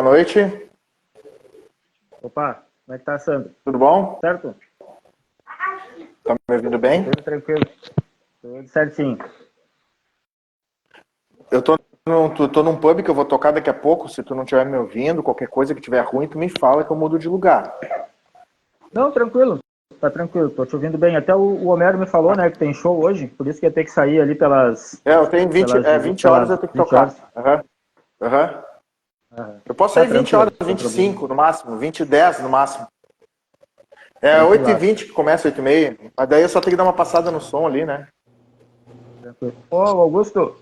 noite. Opa, como é que tá, Sandro? Tudo bom? Certo? Tá me ouvindo bem? Tudo tranquilo. Tudo certinho. Eu tô num pub que eu vou tocar daqui a pouco. Se tu não estiver me ouvindo, qualquer coisa que tiver ruim, tu me fala que eu mudo de lugar. Não, tranquilo. Tá tranquilo, tô te ouvindo bem. Até o Homero me falou, né, que tem show hoje, por isso que ia ter que sair ali Eu tenho 20 horas eu tenho que 20 tocar. horas. Aham. Aham. Eu posso Tá sair 20 tranquilo, horas, sem problema. 25 no máximo, 20 e 10 no máximo. É Tranquilaço. 8h20 que começa, 8h30. Mas daí eu só tenho que dar uma passada no som ali, né? Tranquilo. Ô, Augusto,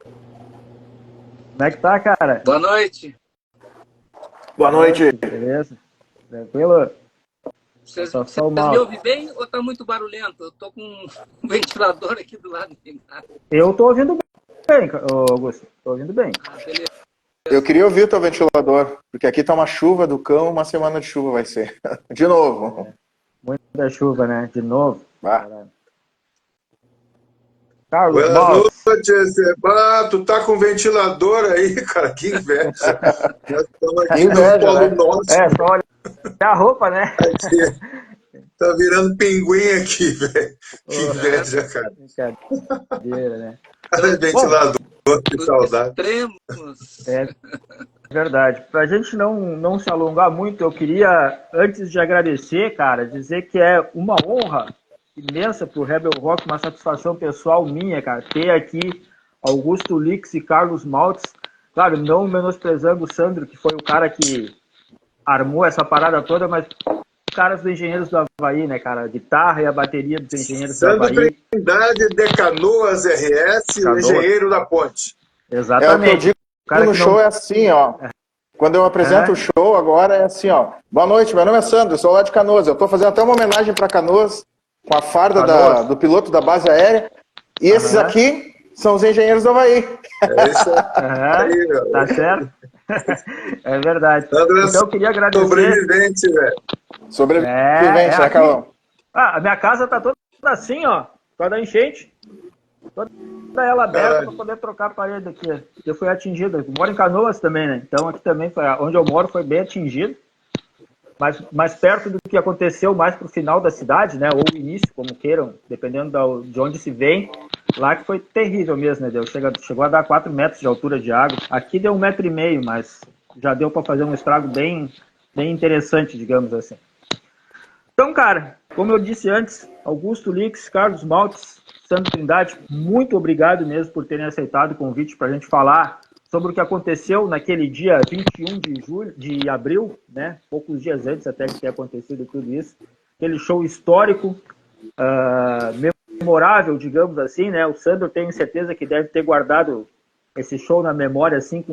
como é que tá, cara? Boa noite. Boa Boa noite. noite, beleza? Tranquilo? Vocês Só o me mal. ouvem bem ou tá muito barulhento? Eu tô com um ventilador aqui do lado. Eu tô ouvindo bem, ô, Augusto. Tô ouvindo bem. Ah, beleza. Eu queria ouvir o teu ventilador, porque aqui tá uma chuva do cão, uma semana de chuva vai ser. De novo. Muita chuva, né? De novo. Ah, Caralho. Carlos Buenas Maltz. noites, Esteban. Tu tá com ventilador aí, cara? Que inveja. Nós estamos que aqui no inveja, Polo né? Norte. É, só olhar a roupa, né? Aqui. Tá virando pinguim aqui, velho. Que Ô, inveja, cara. brincadeira, né? Ai, Bom, ventilador, que Os saudade. extremos. é verdade. Pra gente não se alongar muito, eu queria, antes de agradecer, cara, dizer que é uma honra imensa pro Rebel Rock, uma satisfação pessoal minha, cara, ter aqui Augusto Lix e Carlos Maltz. Claro, não menosprezando o Sandro, que foi o cara que armou essa parada toda, mas caras do Engenheiros do Havaí, né, cara? A guitarra e a bateria dos Engenheiros do Sandro Havaí. Trindade de Canoas RS, o Canoas. engenheiro da ponte. É o que eu Exatamente. digo O cara no que show, não. é assim, ó. Quando eu apresento o show agora, é assim, ó. Boa noite, meu nome é Sandro, eu sou lá de Canoas. Eu tô fazendo até uma homenagem para Canoas, com a farda Canoas. do piloto da base aérea. E esses Aham. aqui são os Engenheiros do Havaí. É isso Aham. aí, Tá meu. certo? É verdade. Sandro é Então eu queria agradecer. sobrevivente, velho. Sobrevivente, né, Aqui. Carlão? Ah, a minha casa tá toda assim, ó. Toda enchente. Toda ela aberta para Caralho. poder trocar a parede aqui. Eu fui atingido. Eu moro em Canoas também, né? Então aqui também foi. Onde eu moro foi bem atingido. Mas mais perto do que aconteceu mais pro final da cidade, né? Ou o início, como queiram, dependendo de onde se vem. Lá que foi terrível mesmo, né? Chegou a dar 4 metros de altura de água. Aqui deu 1,5 m, mas já deu para fazer um estrago bem interessante, digamos assim. Então, cara, como eu disse antes, Augusto Lix, Carlos Maltz, Sandro Trindade, muito obrigado mesmo por terem aceitado o convite para a gente falar sobre o que aconteceu naquele dia 21 de abril, né? Poucos dias antes até de ter acontecido tudo isso. Aquele show histórico, memorável, digamos assim, né? O Sandro, tenho certeza que deve ter guardado esse show na memória, assim,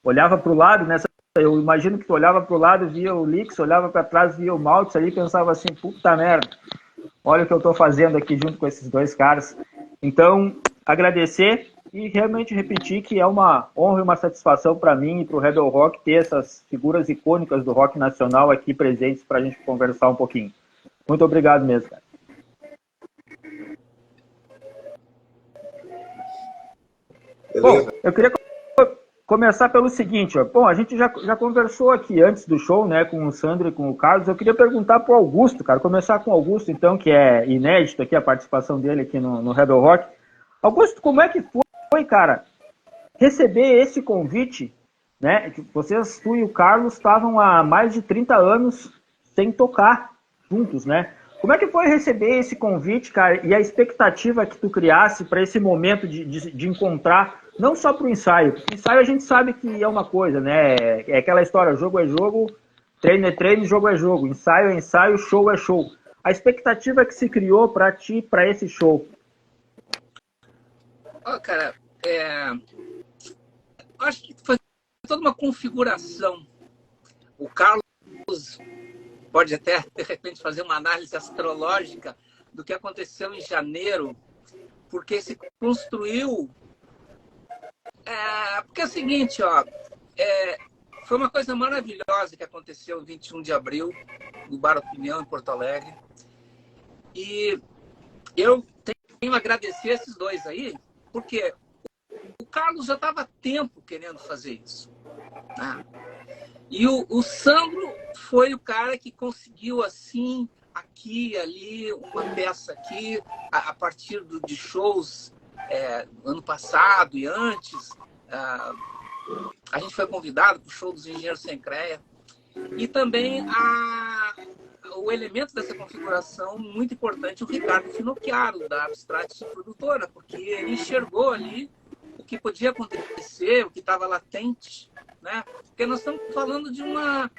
olhava para o lado, né? Eu imagino que tu olhava para o lado, via o Lix, olhava para trás, via o Maltz ali e pensava assim, puta merda, olha o que eu estou fazendo aqui junto com esses dois caras. Então, agradecer e realmente repetir que é uma honra e uma satisfação para mim e para o Rebel Rock ter essas figuras icônicas do rock nacional aqui presentes para a gente conversar um pouquinho. Muito obrigado mesmo, cara. Bom, Beleza? eu queria começar pelo seguinte, ó. Bom, a gente já conversou aqui antes do show, né, com o Sandro e com o Carlos. Eu queria perguntar pro Augusto, cara, começar com o Augusto, então, que é inédito aqui, a participação dele aqui no Rebel Rock. Augusto, como é que foi, cara, receber esse convite, né, que vocês, tu e o Carlos, estavam há mais de 30 anos sem tocar juntos, né? Como é que foi receber esse convite, cara, e a expectativa que tu criasse para esse momento de encontrar, não só para o ensaio, porque ensaio a gente sabe que é uma coisa, né? É aquela história, jogo é jogo, treino é treino, jogo é jogo, ensaio é ensaio, show é show. A expectativa que se criou para ti, para esse show? Cara, acho que foi toda uma configuração. O Carlos pode até, de repente, fazer uma análise astrológica do que aconteceu em janeiro, porque se construiu... porque é o seguinte, ó, foi uma coisa maravilhosa que aconteceu em 21 de abril, no Bar Opinião, em Porto Alegre. E eu tenho a agradecer esses dois aí, porque o Carlos já estava há tempo querendo fazer isso. E o Sandro foi o cara que conseguiu, assim, aqui, ali, uma peça aqui, a partir de shows ano passado e antes. A gente foi convidado para o show dos Engenheiros Sem CREA. E também o elemento dessa configuração muito importante, o Ricardo Finocchiaro, da Abstract Produtora, porque ele enxergou ali o que podia acontecer, o que estava latente, né? Porque nós estamos falando de uma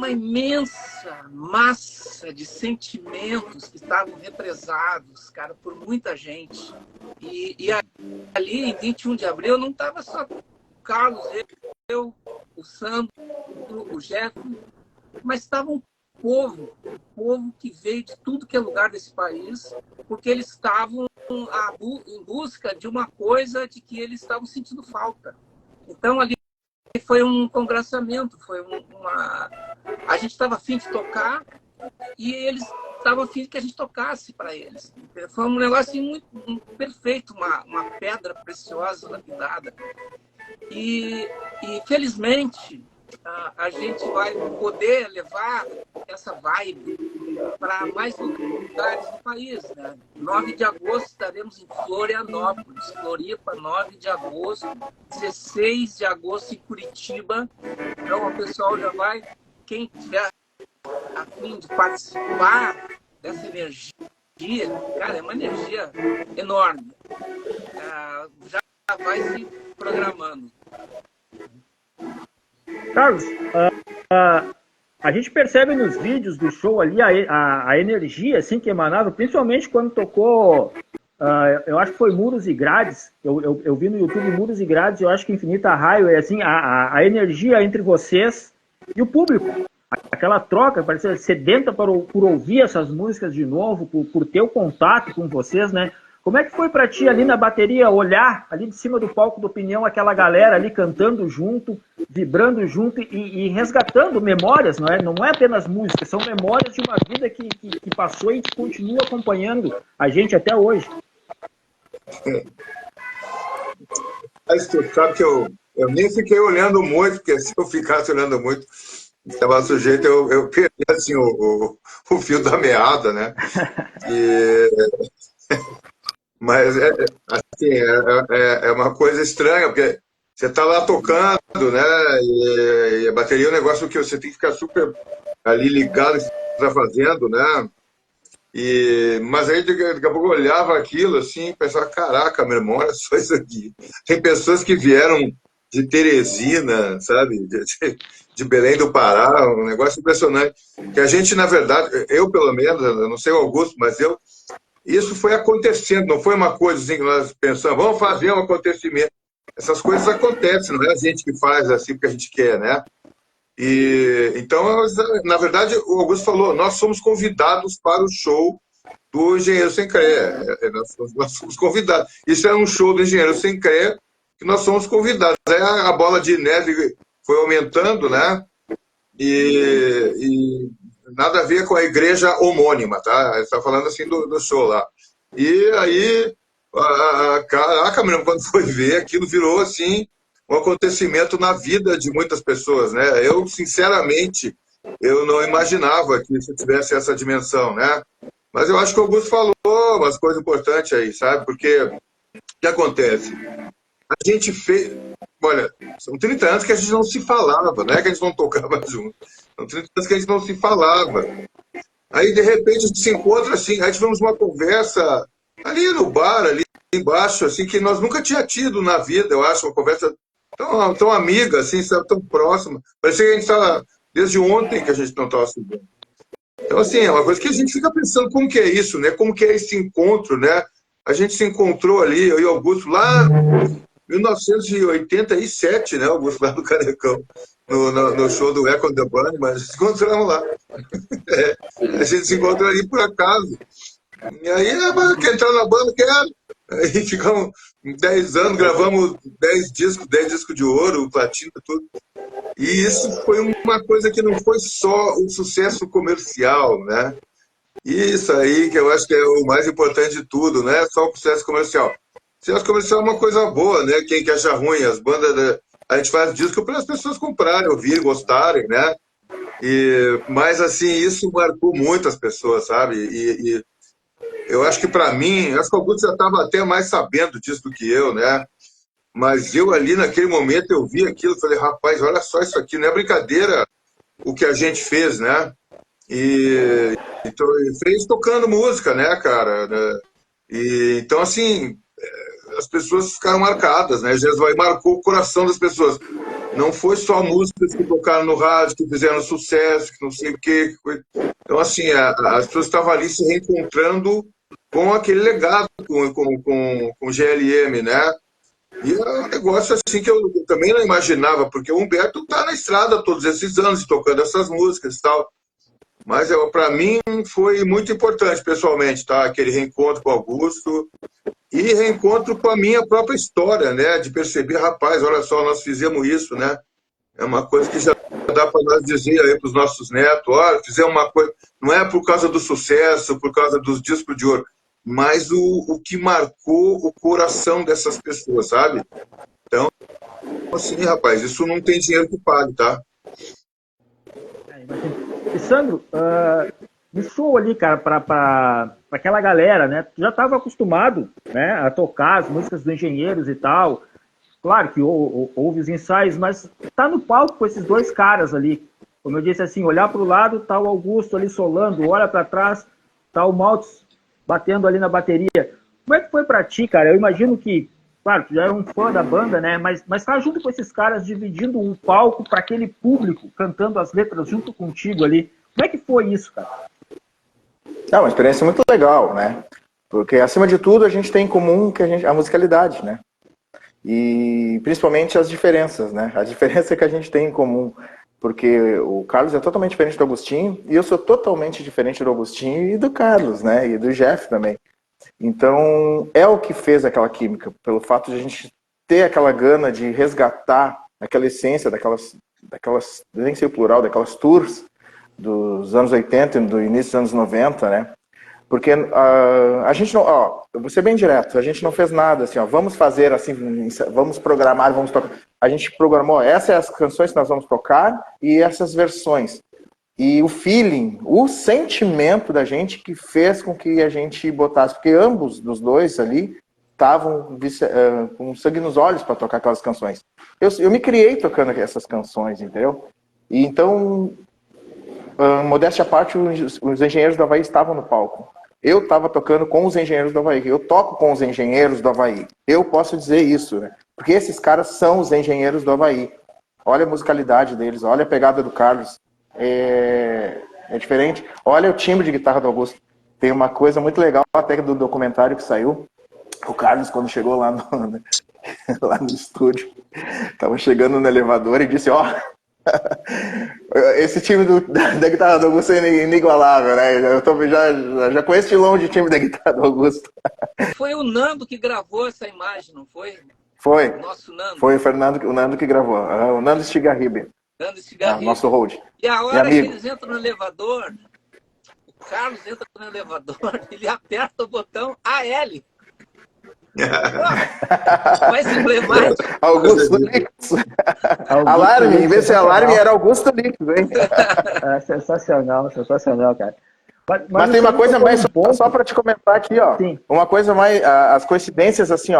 imensa massa de sentimentos que estavam represados, cara, por muita gente. E ali, em 21 de abril, não estava só o Carlos, eu, o Sandro, o Jeff, mas estava um povo que veio de tudo que é lugar desse país, porque eles estavam em busca de uma coisa de que eles estavam sentindo falta. Então, ali foi um congraçamento, a gente estava afim de tocar e eles estavam afim que a gente tocasse para eles. Foi um negócio assim, muito perfeito, uma pedra preciosa lapidada. E felizmente, a gente vai poder levar essa vibe para mais lugares do país, né? 9 de agosto estaremos em Florianópolis, Floripa, 9 de agosto, 16 de agosto em Curitiba. Então, o pessoal já vai, quem tiver a fim de participar dessa energia, cara, é uma energia enorme. Já vai se programando. Carlos, a gente percebe nos vídeos do show ali a energia assim, que emanava, principalmente quando tocou, eu acho que foi Muros e Grades, eu vi no YouTube Muros e Grades, eu acho que Infinita Raio, é assim, a energia entre vocês e o público. Aquela troca, parecia sedenta por ouvir essas músicas de novo, por ter o contato com vocês, né? Como é que foi para ti ali na bateria, olhar ali de cima do palco do Opinião, aquela galera ali cantando junto, vibrando junto e resgatando memórias, não é? Não é apenas música, são memórias de uma vida que passou e que continua acompanhando a gente até hoje. Mas tu sabe que eu nem fiquei olhando muito, porque se eu ficasse olhando muito, estava sujeito, eu perdi assim, o fio da meada, né? Mas assim, é uma coisa estranha, porque você está lá tocando, né? E a bateria é um negócio que você tem que ficar super ali ligado no que você está fazendo, né? Mas aí daqui a pouco eu olhava aquilo assim e pensava, caraca, meu irmão, olha só isso aqui. Tem pessoas que vieram de Teresina, sabe? De Belém do Pará, um negócio impressionante. Que a gente, na verdade, eu pelo menos, eu não sei o Augusto, mas isso foi acontecendo, não foi uma coisa assim que nós pensamos, vamos fazer um acontecimento. Essas coisas acontecem, não é a gente que faz assim porque a gente quer, né? Então, na verdade, o Augusto falou, nós somos convidados para o show do Engenheiro Sem CREA. Nós somos convidados. Isso é um show do Engenheiro Sem CREA que nós somos convidados. Aí a bola de neve foi aumentando, né? E nada a ver com a igreja homônima, tá? Ele está falando assim do show lá. E aí, caraca, mesmo, quando foi ver, aquilo virou assim um acontecimento na vida de muitas pessoas, né? Eu, sinceramente, eu não imaginava que isso tivesse essa dimensão, né? Mas eu acho que o Augusto falou umas coisas importantes aí, sabe? Porque o que acontece? A gente fez... Olha, são 30 anos que a gente não se falava, não é que a gente não tocava junto. São 30 anos que a gente não se falava. Aí, de repente, a gente se encontra assim, aí tivemos uma conversa ali no bar, ali embaixo, assim, que nós nunca tinha tido na vida, eu acho, uma conversa tão amiga, assim, sabe, tão próxima. Parecia que a gente estava, desde ontem que a gente não estava se vendo. Então, assim, é uma coisa que a gente fica pensando como que é isso, né? Como que é esse encontro, né? A gente se encontrou ali, eu e o Augusto, lá em 1987, né, Augusto, lá no Canecão, no show do Echo and the Bunny, mas a gente se encontramos lá. A gente se encontrou ali por acaso. E aí, quer entrar na banda? Quero. Aí ficamos 10 anos, gravamos 10 discos de ouro, platina, tudo. E isso foi uma coisa que não foi só um sucesso comercial, né? Isso aí que eu acho que é o mais importante de tudo, não é só o sucesso comercial. O sucesso comercial é uma coisa boa, né? Quem que acha ruim? As bandas a gente faz disco para as pessoas comprarem, ouvirem, gostarem, né? Mas, assim, isso marcou muito as pessoas, sabe? E eu acho que, para mim, acho que o Augusto já estava até mais sabendo disso do que eu, né? Mas eu ali, naquele momento, eu vi aquilo e falei, rapaz, olha só isso aqui, não é brincadeira o que a gente fez, né? Então, ele fez tocando música, né, cara? Né? Então, assim, as pessoas ficaram marcadas, né? Jesus vai marcou o coração das pessoas. Não foi só músicas que tocaram no rádio, que fizeram sucesso, que não sei o quê. Então, assim, as pessoas estavam ali se reencontrando com aquele legado, com o GLM, né? E é um negócio assim que eu também não imaginava, porque o Humberto está na estrada todos esses anos, tocando essas músicas e tal. Mas para mim foi muito importante, pessoalmente, tá? Aquele reencontro com o Augusto e reencontro com a minha própria história, né? De perceber, rapaz, olha só, nós fizemos isso, né? É uma coisa que já dá para nós dizer aí para os nossos netos, olha, fizemos uma coisa, não é por causa do sucesso, por causa dos discos de ouro, mas o que marcou o coração dessas pessoas, sabe? Então, assim, rapaz, isso não tem dinheiro que pague, tá? E Sandro, no show ali, cara, para aquela galera, né? Tu já estava acostumado, né, a tocar as músicas dos Engenheiros e tal. Claro que houve os ensaios, mas tá no palco com esses dois caras ali. Como eu disse assim, olhar para o lado, tá o Augusto ali solando, olha para trás, tá o Maltz batendo ali na bateria. Como é que foi para ti, cara? Eu imagino que, claro, tu já era um fã da banda, né? Mas tá junto com esses caras, dividindo um palco para aquele público, cantando as letras junto contigo ali. Como é que foi isso, cara? É uma experiência muito legal, né? Porque, acima de tudo, a gente tem em comum a musicalidade, né? E principalmente as diferenças, né? A diferença que a gente tem em comum. Porque o Carlos é totalmente diferente do Agostinho, e eu sou totalmente diferente do Agostinho e do Carlos, né? E do Jeff também. Então, é o que fez aquela química, pelo fato de a gente ter aquela gana de resgatar aquela essência daquelas nem sei o plural, daquelas tours dos anos 80 e do início dos anos 90, né? Porque a gente não, eu vou ser bem direto, a gente não fez nada assim, vamos fazer assim, vamos programar, vamos tocar. A gente programou, essas são as canções que nós vamos tocar e essas versões. E o feeling, o sentimento da gente que fez com que a gente botasse, porque ambos dos dois ali estavam com sangue nos olhos para tocar aquelas canções. Eu me criei tocando essas canções, entendeu? E então, modéstia à parte, os Engenheiros do Havaí estavam no palco. Eu estava tocando com os Engenheiros do Havaí. Eu toco com os Engenheiros do Havaí. Eu posso dizer isso, né? Porque esses caras são os Engenheiros do Havaí. Olha a musicalidade deles, olha a pegada do Carlos. É diferente. Olha o timbre de guitarra do Augusto. Tem uma coisa muito legal até do documentário que saiu. O Carlos, quando chegou lá no estúdio, estava chegando no elevador e disse, esse time da guitarra do Augusto é inigualável, né? Eu já conheço de longe o time da guitarra do Augusto. Foi o Nando que gravou essa imagem, não foi? Foi. O nosso Nando. Foi o Nando que gravou. O Nando Stigarribe. Nosso hold. E a hora que eles entram no elevador, o Carlos entra no elevador, ele aperta o botão AL. Mais emblemático. Augusto Lix. Alarme, em vez de ser alarme, era Augusto Lix, hein? Sensacional, cara. Mas tem uma coisa mais, só para te comentar aqui, Sim. Uma coisa mais, as coincidências, assim,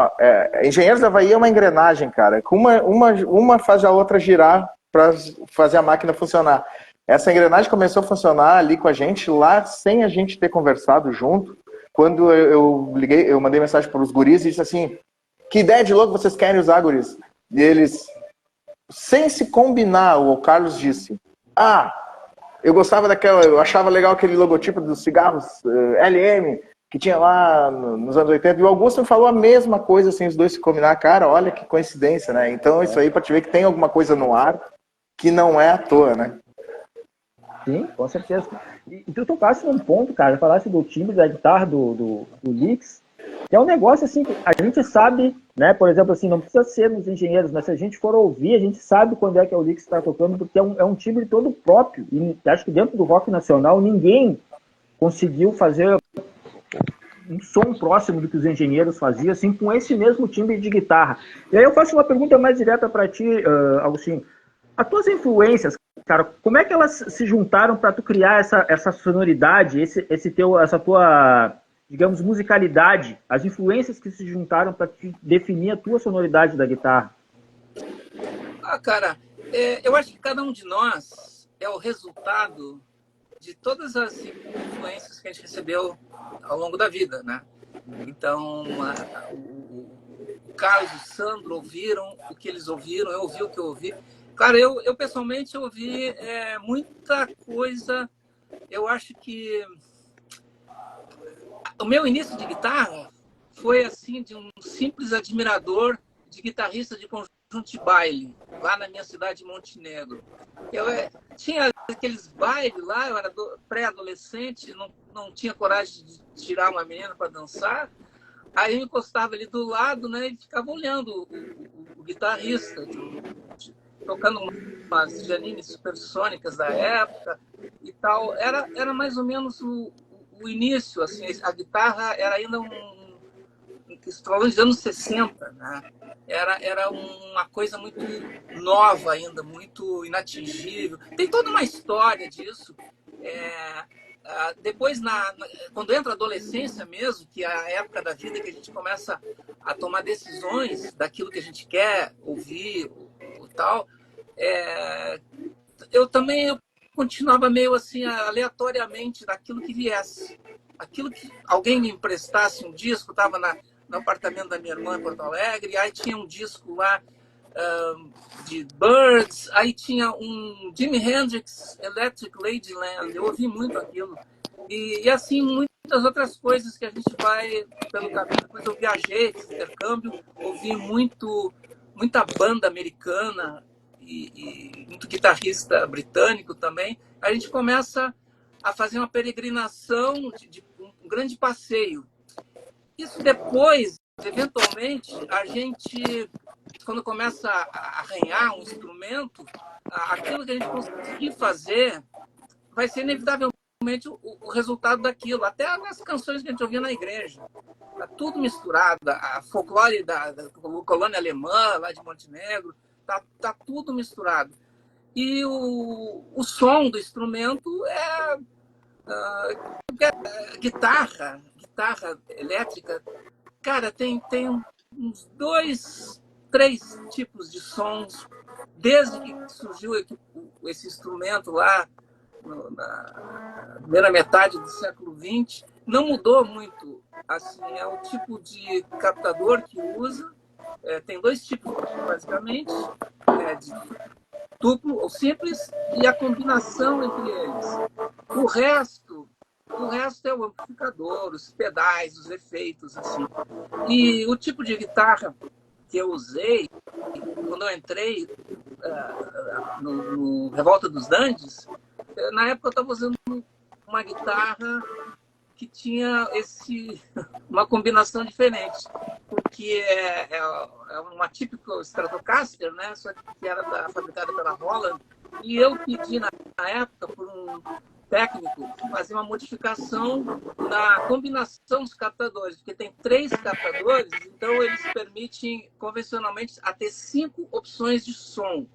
Engenheiros da Havaí é uma engrenagem, cara. Uma faz a outra girar para fazer a máquina funcionar. Essa engrenagem começou a funcionar ali com a gente, lá sem a gente ter conversado junto. Quando eu liguei, eu mandei mensagem para os guris e disse assim, que ideia de louco vocês querem usar, guris? E eles, sem se combinar, o Carlos disse, eu gostava eu achava legal aquele logotipo dos cigarros LM, que tinha lá nos anos 80, e o Augusto falou a mesma coisa, assim, os dois se combinar. Cara, olha que coincidência, né? Então isso aí para te ver que tem alguma coisa no ar que não é à toa, né? Sim, com certeza. E tu tocasse num ponto, cara, falasse do timbre da guitarra do Lix, que é um negócio assim que a gente sabe, né? Por exemplo, assim, não precisa ser nos Engenheiros, mas se a gente for ouvir, a gente sabe quando é que o Lix está tocando, porque é um timbre todo próprio. E acho que dentro do rock nacional ninguém conseguiu fazer um som próximo do que os engenheiros faziam, assim, com esse mesmo timbre de guitarra. E aí eu faço uma pergunta mais direta para ti, Agostinho. As tuas influências, cara, como é que elas se juntaram para tu criar essa sonoridade, essa tua, digamos, musicalidade, as influências que se juntaram para definir a tua sonoridade da guitarra? Cara, eu acho que cada um de nós é o resultado de todas as influências que a gente recebeu ao longo da vida, né? Então, o Carlos e o Sandro ouviram o que eles ouviram, eu ouvi o que eu ouvi. Cara, eu pessoalmente ouvi muita coisa. Eu acho que o meu início de guitarra foi assim de um simples admirador de guitarrista de conjunto de baile, lá na minha cidade de Montenegro. Eu tinha aqueles bailes lá, eu era pré-adolescente, não tinha coragem de tirar uma menina para dançar. Aí eu encostava ali do lado, né, e ficava olhando o guitarrista, tocando umas Janine supersônicas da época e tal. Era mais ou menos o início, assim, a guitarra era ainda falando dos anos 60, né? Era uma coisa muito nova ainda, muito inatingível. Tem toda uma história disso. Depois, quando entra a adolescência mesmo, que é a época da vida que a gente começa a tomar decisões daquilo que a gente quer ouvir, ou tal, eu continuava meio assim, aleatoriamente, daquilo que viesse. Aquilo que alguém me emprestasse um disco, estava no apartamento da minha irmã em Porto Alegre, aí tinha um disco lá de Birds, aí tinha um Jimi Hendrix Electric Ladyland, eu ouvi muito aquilo. E assim, muitas outras coisas que a gente vai pelo caminho. Depois eu viajei, fiz intercâmbio, ouvi muita banda americana e muito guitarrista britânico também. A gente começa a fazer uma peregrinação de um grande passeio. Isso depois, eventualmente, a gente, quando começa a arranhar um instrumento, aquilo que a gente conseguir fazer vai ser inevitavelmente o resultado daquilo. Até nas canções que a gente ouvia na igreja. Está tudo misturado. A folclore da colônia alemã, lá de Montenegro, tá tudo misturado. E o som do instrumento é guitarra elétrica. Cara, tem uns 2, 3 tipos de sons, desde que surgiu esse instrumento lá na primeira metade do século XX, não mudou muito. Assim, é o tipo de captador que usa. Tem 2 tipos, basicamente, de duplo ou simples, e a combinação entre eles. O resto é o amplificador, os pedais, os efeitos, assim. E o tipo de guitarra que eu usei quando eu entrei no Revolta dos Dandes, na época eu estava usando uma guitarra que tinha uma combinação diferente, porque é uma típica Stratocaster, né? Só que era fabricada pela Roland, e eu pedi na época por um técnico fazer uma modificação na combinação dos captadores, porque tem 3 captadores, então eles permitem convencionalmente até 5 opções de som.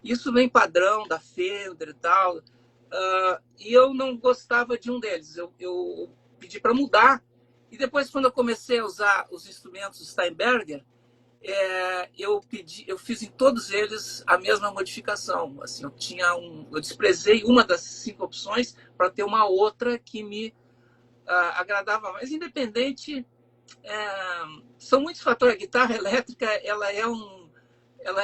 Isso vem padrão da Fender e tal, e eu não gostava de um deles. Eu pedi para mudar, e depois, quando eu comecei a usar os instrumentos Steinberger, eu fiz em todos eles a mesma modificação. Assim, eu desprezei uma das 5 opções para ter uma outra que me agradava mais. Independente, são muitos fatores. A guitarra elétrica, ela é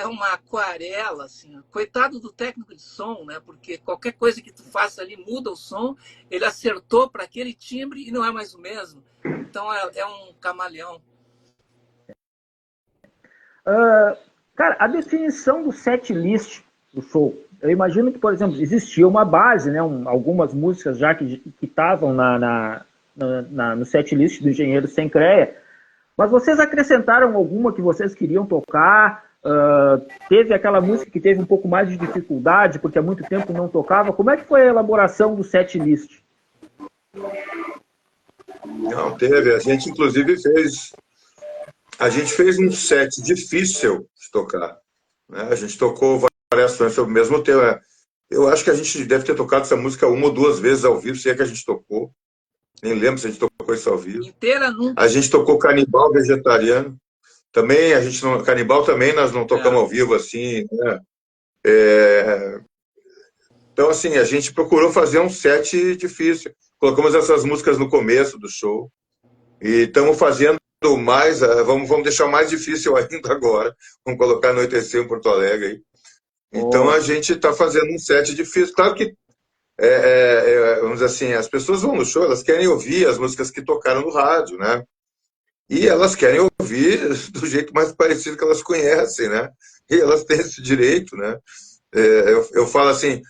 uma aquarela, assim. Coitado do técnico de som, né? Porque qualquer coisa que tu faça ali muda o som. Ele acertou para aquele timbre e não é mais o mesmo. Então é um camaleão. Cara, a definição do set list do show, eu imagino que, por exemplo, existia uma base, né, algumas músicas já que estavam no set list do Engenheiro Sem Creia, mas vocês acrescentaram alguma que vocês queriam tocar? Teve aquela música que teve um pouco mais de dificuldade porque há muito tempo não tocava? Como é que foi a elaboração do set list? Não, teve. A gente fez um set difícil de tocar, né? A gente tocou variações sobre o mesmo tema. Eu acho que a gente deve ter tocado essa música uma ou duas vezes ao vivo, se é que a gente tocou. Nem lembro se a gente tocou isso ao vivo. Inteira nunca. A gente tocou Canibal Vegetariano. Também, Canibal também nós não tocamos ao vivo, assim, né? Então, assim, a gente procurou fazer um set difícil. Colocamos essas músicas no começo do show. E estamos fazendo mais, vamos deixar mais difícil ainda agora. Vamos colocar Anoitecer em Porto Alegre aí. Então a gente está fazendo um set difícil. Claro que, vamos dizer assim, as pessoas vão no show, elas querem ouvir as músicas que tocaram no rádio, né? E elas querem ouvir do jeito mais parecido que elas conhecem, né? E elas têm esse direito, né? Eu falo assim,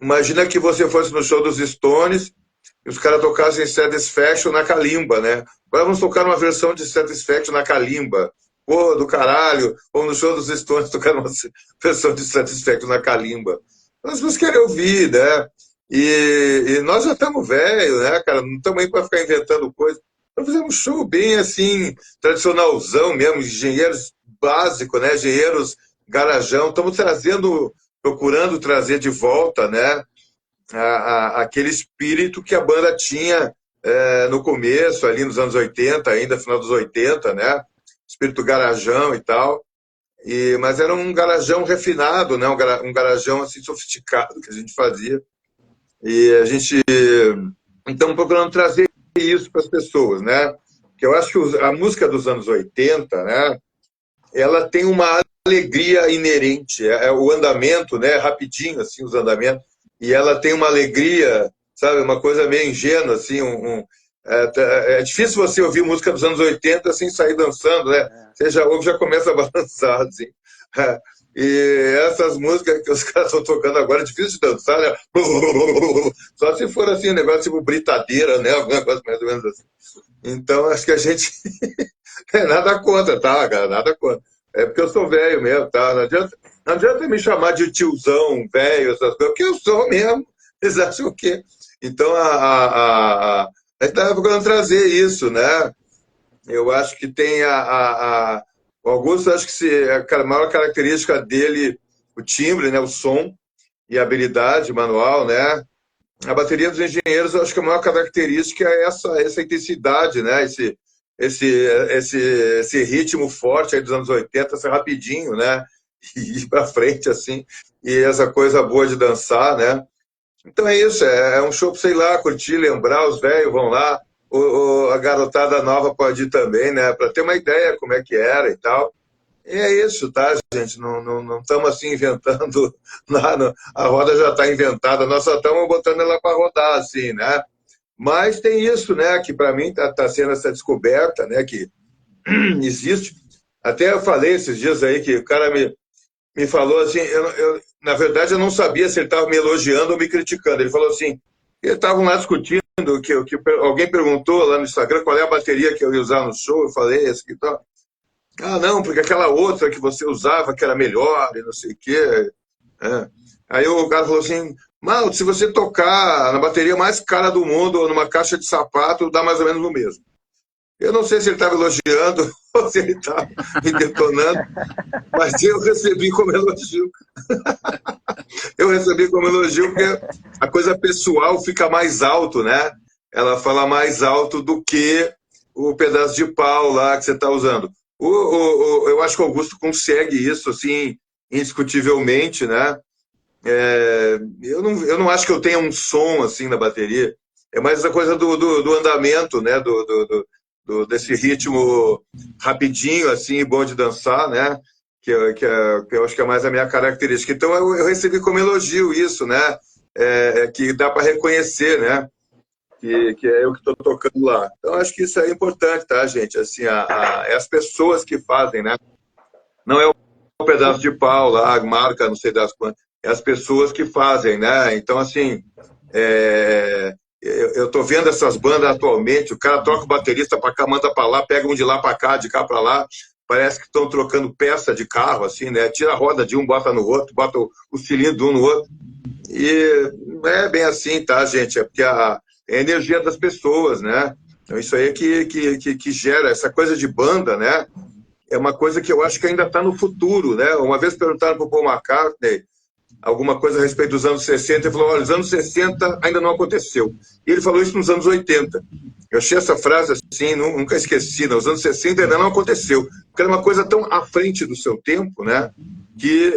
imagina que você fosse no show dos Stones e os caras tocassem Satisfaction na calimba, né? Agora vamos tocar uma versão de Satisfaction na calimba. Pô, do caralho. Ou no show dos Stones tocar uma versão de Satisfaction na calimba. As pessoas querem ouvir, né? E nós já estamos velhos, né, cara? Não estamos aí para ficar inventando coisa. Vamos fazer um show bem, assim, tradicionalzão mesmo, engenheiros básicos, né? Engenheiros garajão. Estamos procurando trazer de volta, né? Aquele espírito que a banda tinha no começo, ali nos anos 80, ainda final dos 80, né? Espírito garajão e tal. Mas era um garajão refinado, né? Um garajão assim, sofisticado que a gente fazia. E a gente então procurando trazer isso para as pessoas, né? Que eu acho que a música dos anos 80, né? Ela tem uma alegria inerente, o andamento, né? Rapidinho assim os andamentos. E ela tem uma alegria, sabe? Uma coisa meio ingênua, assim. É difícil você ouvir música dos anos 80 assim, sair dançando, né? Você já ouve, já começa a balançar, assim. E essas músicas que os caras estão tocando agora, é difícil de dançar, né? Só se for assim, um negócio tipo britadeira, né? Algum negócio mais ou menos assim. Então, acho que a gente... nada contra, tá, cara? Nada contra. É porque eu sou velho mesmo, tá? Não adianta me chamar de tiozão, velho, essas coisas, porque eu sou mesmo. Eles acham o quê? Então, a gente está procurando trazer isso, né? Eu acho que tem o Augusto, acho que a maior característica dele, o timbre, né? O som e a habilidade manual, né? A bateria dos engenheiros, eu acho que a maior característica é essa intensidade, né? Esse ritmo forte aí dos anos 80, esse rapidinho, né? E ir para frente, assim, e essa coisa boa de dançar, né? Então é isso, é um show, sei lá, curtir, lembrar, os velhos vão lá, a garotada nova pode ir também, né? Para ter uma ideia como é que era e tal. E é isso, tá, gente? Não estamos assim inventando nada, a roda já está inventada, nós só estamos botando ela para rodar, assim, né? Mas tem isso, né? Que para mim tá sendo essa descoberta, né? Que existe. Até eu falei esses dias aí que o cara me falou assim, na verdade eu não sabia se ele estava me elogiando ou me criticando. Ele falou assim, eles estavam lá discutindo, que alguém perguntou lá no Instagram qual é a bateria que eu ia usar no show, eu falei, esse que tal. Ah, não, porque aquela outra que você usava que era melhor e não sei o quê. Aí o cara falou assim, Mal, se você tocar na bateria mais cara do mundo ou numa caixa de sapato, dá mais ou menos no mesmo. Eu não sei se ele estava elogiando ou se ele estava me detonando, mas eu recebi como elogio. Eu recebi como elogio porque a coisa pessoal fica mais alto, né? Ela fala mais alto do que o pedaço de pau lá que você está usando. Eu acho que o Augusto consegue isso, assim, indiscutivelmente, né? Eu não acho que eu tenha um som, assim, na bateria. É mais essa coisa do andamento, né? Desse ritmo rapidinho, assim, bom de dançar, né? Que eu acho que é mais a minha característica. Então, eu recebi como elogio isso, né? Que dá para reconhecer, né? Que é eu que estou tocando lá. Então, acho que isso é importante, tá, gente? Assim, é as pessoas que fazem, né? Não é um pedaço de pau lá, marca, não sei das quantas. É as pessoas que fazem, né? Então, assim, eu tô vendo essas bandas atualmente, o cara troca o baterista para cá, manda para lá, pega um de lá para cá, de cá para lá, parece que estão trocando peça de carro, assim, né? Tira a roda de um, bota no outro, bota o cilindro de um no outro. E não é bem assim, tá, gente? É porque é a energia das pessoas, né? Então isso aí é que gera essa coisa de banda, né? É uma coisa que eu acho que ainda está no futuro, né? Uma vez perguntaram para o Paul McCartney alguma coisa a respeito dos anos 60, ele falou, olha, os anos 60 ainda não aconteceu. E ele falou isso nos anos 80. Eu achei essa frase assim, nunca esqueci, né? Os anos 60 ainda não aconteceu, porque era uma coisa tão à frente do seu tempo, né? Que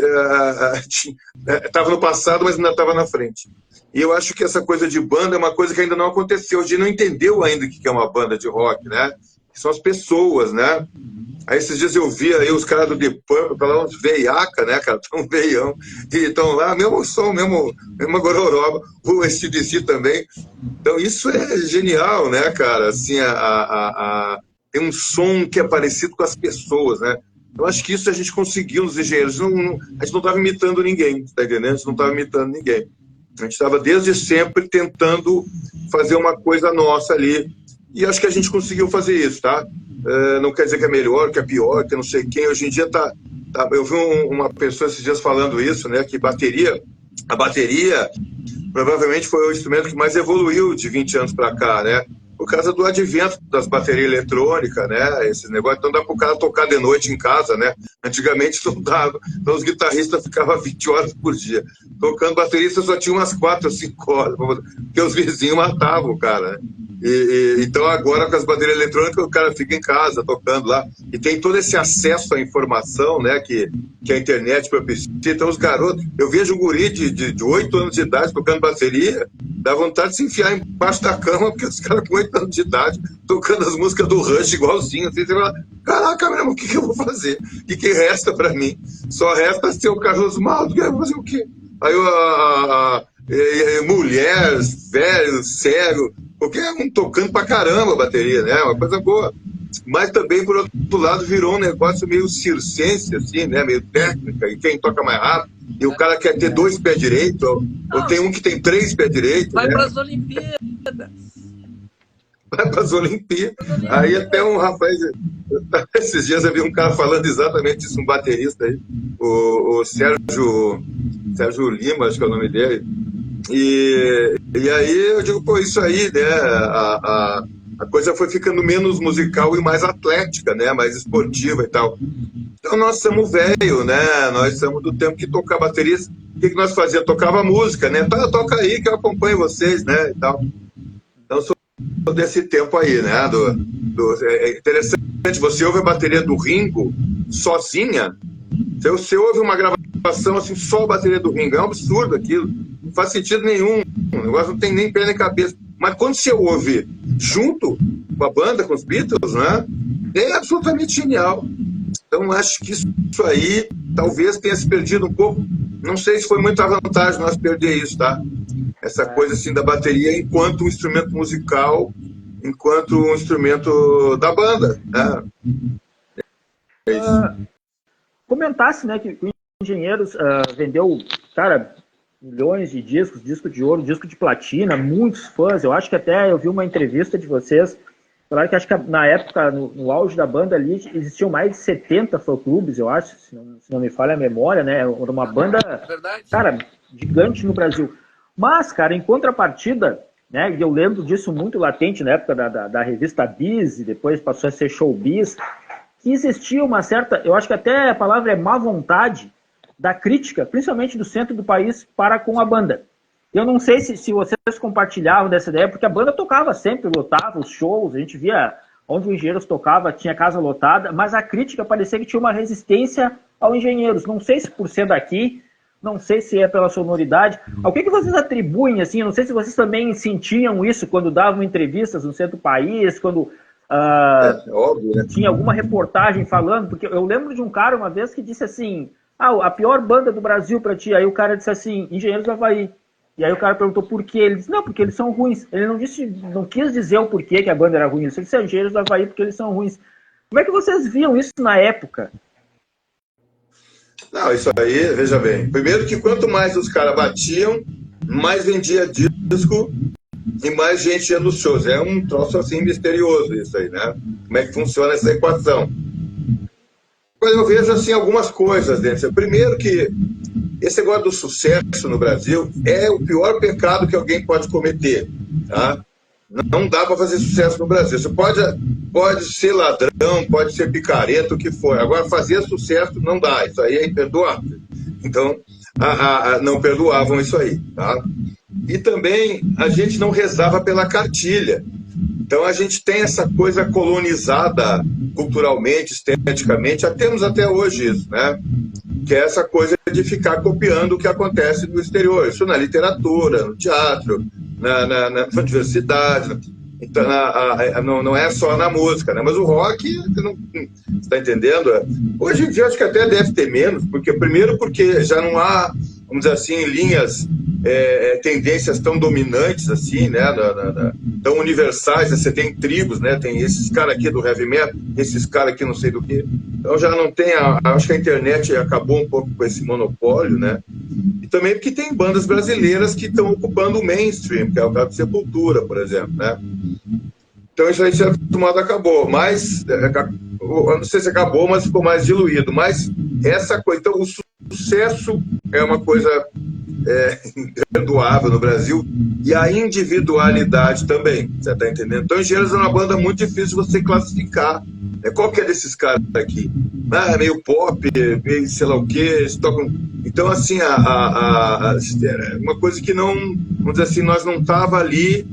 estava no passado, mas ainda estava na frente. E eu acho que essa coisa de banda é uma coisa que ainda não aconteceu. A gente não entendeu ainda o que é uma banda de rock, né? Que são as pessoas, né? Aí esses dias eu vi aí os caras do Deep Purple, tá lá uns veiaca, né, cara? Tão veião. E estão lá, mesmo som, mesma gororoba. O AC/DC também. Então isso é genial, né, cara? Assim, tem um som que é parecido com as pessoas, né? Eu acho que isso a gente conseguiu nos engenheiros. A gente não estava imitando ninguém, tá entendendo? A gente não estava imitando ninguém. A gente estava desde sempre tentando fazer uma coisa nossa ali. E acho que a gente conseguiu fazer isso, tá? Não quer dizer que é melhor, que é pior, que não sei quem. Hoje em dia eu vi uma pessoa esses dias falando isso, né? Que a bateria provavelmente foi o instrumento que mais evoluiu de 20 anos para cá, né? Por causa do advento das baterias eletrônicas, né? Esse negócio, então dá para o cara tocar de noite em casa, né? Antigamente não dava. Então os guitarristas ficavam 20 horas por dia. Tocando baterista só tinha umas 4 ou 5 horas, porque os vizinhos matavam o cara, né? Então agora com as baterias eletrônicas o cara fica em casa tocando lá e tem todo esse acesso à informação, né, que a internet propicia. Então os garotos, eu vejo um guri de 8 anos de idade tocando bateria, dá vontade de se enfiar embaixo da cama, porque os caras com 8 anos de idade tocando as músicas do Rush igualzinho, assim, você fala, caraca, meu irmão, o que eu vou fazer? O que resta pra mim? Só resta ser o Carlos Maldo, que eu vou fazer o quê? Aí mulher, velho, cego, porque é um tocando pra caramba a bateria, né? Uma coisa boa. Mas também, por outro lado, virou um negócio meio circense, assim, né? Meio técnica, e quem toca mais rápido, e o cara quer ter 2 pés direitos, ou tem um que tem 3 pés direitos. Vai né? para as Olimpíadas. Vai para as Olimpíadas. Aí até um rapaz, esses dias eu vi um cara falando exatamente isso, um baterista aí, o Sérgio Lima, acho que é o nome dele. E aí eu digo, pô, isso aí, né? A coisa foi ficando menos musical e mais atlética, né? Mais esportiva e tal. Então nós somos velho, né? Nós somos do tempo que tocar bateria. O que nós fazíamos? Tocava música, né? Tá, toca aí que eu acompanho vocês, né? E tal. Então sou desse tempo aí, né? É interessante, você ouve a bateria do Ringo sozinha, você ouve uma gravação assim, só a bateria do Ringo, é um absurdo aquilo, não faz sentido nenhum, o negócio não tem nem pé nem cabeça. Mas quando você ouve junto com a banda, com os Beatles, né, é absolutamente genial. Então acho que isso aí talvez tenha se perdido um pouco. Não sei se foi muita vantagem nós perder isso, tá? Essa coisa assim da bateria enquanto um instrumento musical, enquanto um instrumento da banda, né? É isso. Comentasse, né, que o Engenheiros vendeu, cara, milhões de discos, disco de ouro, disco de platina, muitos fãs. Eu acho que até eu vi uma entrevista de vocês, falaram que acho que na época, no auge da banda ali, existiam mais de 70 fã-clubes, eu acho, se não me falha a memória, né? Era uma banda, cara, gigante no Brasil. Mas, cara, em contrapartida, né, e eu lembro disso muito latente na época da revista Biz, e depois passou a ser Showbiz, que existia uma certa, eu acho que até a palavra é má vontade, da crítica, principalmente do centro do país, para com a banda. Eu não sei se vocês compartilhavam dessa ideia, porque a banda tocava sempre, lotava os shows, a gente via onde o Engenheiros tocava, tinha casa lotada, mas a crítica parecia que tinha uma resistência ao Engenheiros. Não sei se por ser daqui, não sei se é pela sonoridade. Ao que vocês atribuem, assim, não sei se vocês também sentiam isso quando davam entrevistas no centro do país, quando óbvio, né? tinha alguma reportagem falando, porque eu lembro de um cara uma vez que disse assim, a pior banda do Brasil pra ti, aí o cara disse assim, Engenheiros do Havaí. E aí o cara perguntou por quê, ele disse, não, porque eles são ruins. Ele não quis dizer o porquê que a banda era ruim, ele disse, Engenheiros do Havaí porque eles são ruins. Como é que vocês viam isso na época? Não, isso aí, veja bem, primeiro que quanto mais os caras batiam, mais vendia disco e mais gente ia nos shows. É um troço assim misterioso isso aí, né? Como é que funciona essa equação? Mas eu vejo assim algumas coisas dentro. Primeiro que esse negócio do sucesso no Brasil é o pior pecado que alguém pode cometer, tá? Não dá para fazer sucesso no Brasil. Você pode ser ladrão, pode ser picareta, o que for. Agora, fazer sucesso não dá. Isso aí é imperdoável. Então, não perdoavam isso aí. Tá? E também a gente não rezava pela cartilha. Então, a gente tem essa coisa colonizada culturalmente, esteticamente, temos até hoje isso, né? Que é essa coisa de ficar copiando o que acontece no exterior. Isso na literatura, no teatro, na universidade. Então, não é só na música, né? Mas o rock, você está entendendo? Hoje em dia, acho que até deve ter menos, primeiro porque já não há, vamos dizer assim, linhas, tendências tão dominantes assim, né? Tão universais. Você tem tribos, né? Tem esses caras aqui do heavy metal, esses caras aqui não sei do que. Então já não tem, acho que a internet acabou um pouco com esse monopólio, né? E também porque tem bandas brasileiras que estão ocupando o mainstream, que é o caso de Sepultura, por exemplo, né? Então isso aí, de certo modo, acabou. Mas, eu não sei se acabou, mas ficou mais diluído. Mas essa coisa, então o sucesso é uma coisa imperdoável no Brasil, e a individualidade também, você está entendendo? Então, Engenheiros é uma banda muito difícil de você classificar. Qual que é desses caras aqui? Meio pop, meio sei lá o quê, tocam... Então, assim, uma coisa que não, vamos dizer assim, nós não tava ali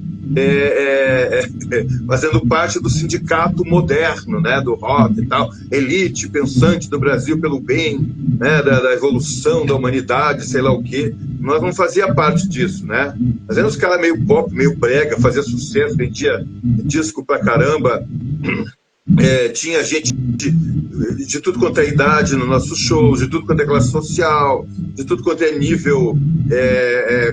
fazendo parte do sindicato moderno, né, do rock e tal, elite pensante do Brasil pelo bem, né, da evolução da humanidade, sei lá o quê. Nós não fazia parte disso, né? Mas eram os caras meio pop, meio brega, fazia sucesso, vendia disco pra caramba. Tinha gente de tudo quanto é idade nos nossos shows, de tudo quanto é classe social, de tudo quanto é nível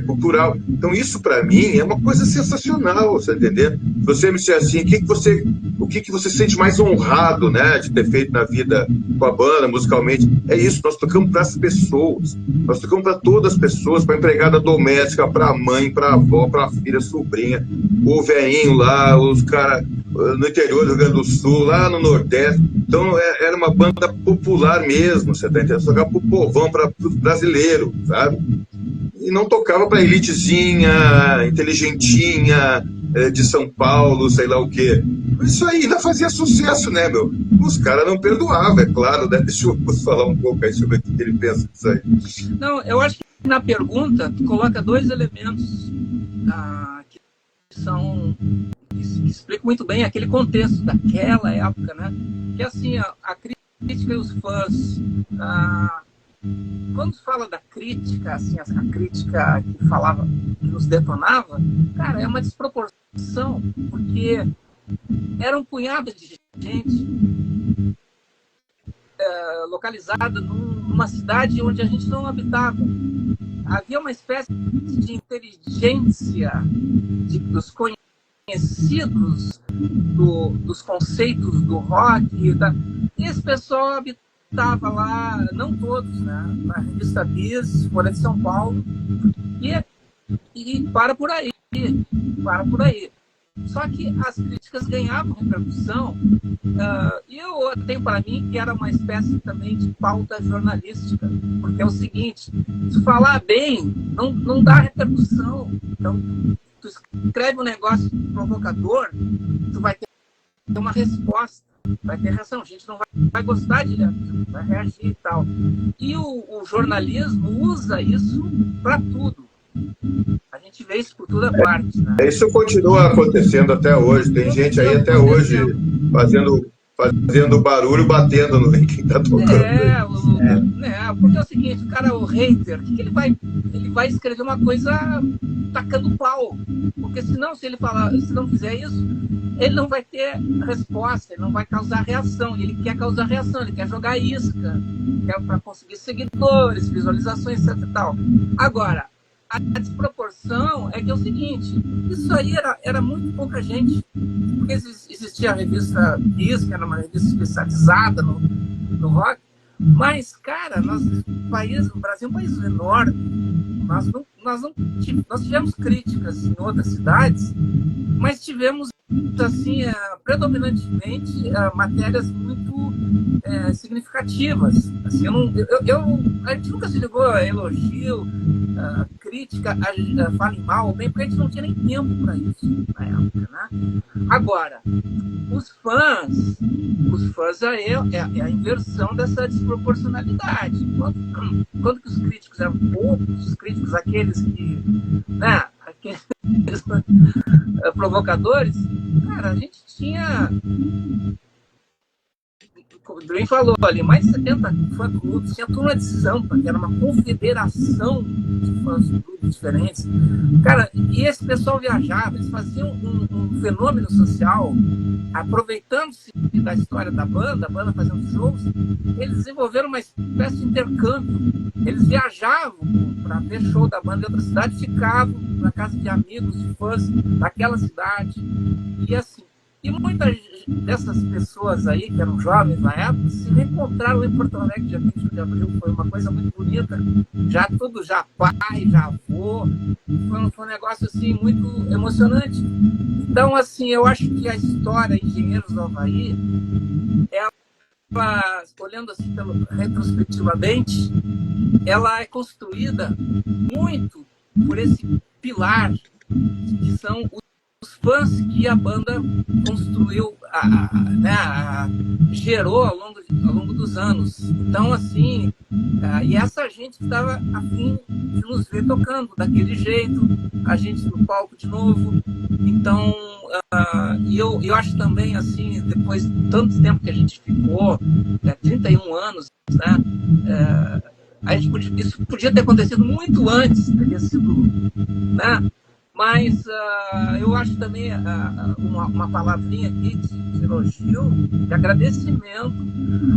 cultural. Então isso para mim é uma coisa sensacional, você entendeu? Você me disser assim, o que você sente mais honrado, né, de ter feito na vida com a banda, musicalmente? É isso, nós tocamos para as pessoas, nós tocamos para todas as pessoas, para a empregada doméstica, para a mãe, para a avó, para a filha, sobrinha, o velhinho lá, os caras no interior do Rio Grande do Sul, lá no Nordeste. Então era uma banda popular mesmo, você tá entendendo? Tocava pro povão, para o brasileiro, sabe? E não tocava pra elitezinha, inteligentinha, de São Paulo, sei lá o quê. Isso aí ainda fazia sucesso, né, meu? Os caras não perdoavam, é claro, né? Deixa eu falar um pouco aí sobre o que ele pensa disso aí. Não, eu acho que na pergunta tu coloca dois elementos que são... que explica muito bem aquele contexto daquela época, né? Que assim, a crítica e os fãs, quando se fala da crítica, assim, a crítica que falava, que nos detonava, cara, é uma desproporção, porque era um punhado de gente localizada numa cidade onde a gente não habitava. Havia uma espécie de inteligência dos conhecidos dos conceitos do rock, e esse pessoal habitava lá, não todos, né, na revista Bis, Folha de São Paulo, e para por aí. Só que as críticas ganhavam repercussão, e eu tenho para mim que era uma espécie também de pauta jornalística, porque é o seguinte, se falar bem, não dá repercussão. Então, tu escreve um negócio provocador, tu vai ter uma resposta, vai ter reação, a gente não vai gostar de ler, vai reagir e tal. E o jornalismo usa isso para tudo. A gente vê isso por toda parte, né? Isso continua acontecendo até hoje. Tem gente aí até hoje fazendo barulho, batendo no quem está tocando. Porque é o seguinte, o cara, o hater, o que ele vai? Ele vai escrever uma coisa tacando pau. Porque senão, se não fizer isso, ele não vai ter resposta, ele não vai causar reação. Ele quer causar reação, ele quer jogar isca, quer para conseguir seguidores, visualizações, etc e tal. Agora, a desproporção é que é o seguinte, isso aí era muito pouca gente, porque existia a revista Bis, que era uma revista especializada no rock, mas, cara, o Brasil é um país enorme, nós tivemos críticas em outras cidades, mas tivemos, assim, predominantemente matérias muito significativas. Assim, a gente nunca se ligou a elogio, crítica, fale mal ou bem, porque a gente não tinha nem tempo para isso na época, né? Agora, os fãs aí é a inversão dessa desproporcionalidade. Quando que os críticos eram poucos, os críticos, aqueles que, né, aqueles provocadores, cara, a gente tinha, como o Dream falou ali, mais de 70 fã-clubes, tinha turma de Sampa, que era uma confederação de fãs-clubes diferentes. Cara, e esse pessoal viajava, eles faziam um fenômeno social, aproveitando-se da história da banda, a banda fazendo shows, eles desenvolveram uma espécie de intercâmbio. Eles viajavam para ver show da banda em outra cidade, ficavam na casa de amigos, de fãs daquela cidade, e assim. E muitas dessas pessoas aí, que eram jovens na época, se reencontraram em Porto Alegre, dia 21 de abril. Foi uma coisa muito bonita. Já pai, já avô. Foi um negócio assim, muito emocionante. Então, assim, eu acho que a história Engenheiros do Havaí, ela, olhando assim retrospectivamente, ela é construída muito por esse pilar, que são os fãs que a banda construiu, gerou ao longo dos anos. Então, assim, e essa gente que estava a fim de nos ver tocando daquele jeito, a gente no palco de novo. Então, e eu acho também, assim, depois de tanto tempo que a gente ficou, 31 anos, né? Isso podia ter acontecido muito antes, teria sido, né? Mas eu acho também uma palavrinha aqui de elogio, de agradecimento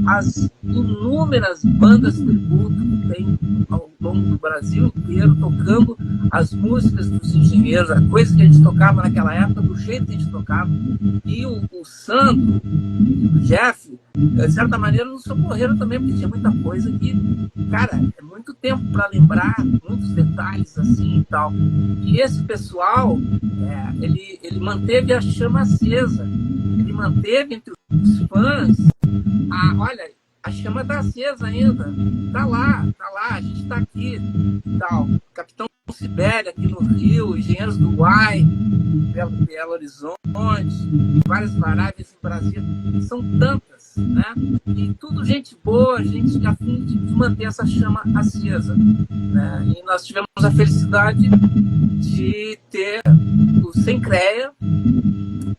às inúmeras bandas tributo que tem ao longo do Brasil inteiro, tocando as músicas dos engenheiros, a coisa que a gente tocava naquela época, do jeito que a gente tocava. E o Sandro, o Jeff, de certa maneira, nos socorreram também, porque tinha muita coisa que, cara, é muito tempo para lembrar, muitos detalhes assim e tal. E esse pessoal, ele manteve a chama acesa, ele manteve entre os fãs, olha, a chama está acesa ainda, tá lá, a gente está aqui e tal. Capitão Sibéria aqui no Rio, Engenheiros do Uai, Belo Horizonte, várias variáveis em Brasília, são tantas, né? E tudo gente boa, gente a fim de manter essa chama acesa, né? E nós tivemos a felicidade de ter o Sem Creia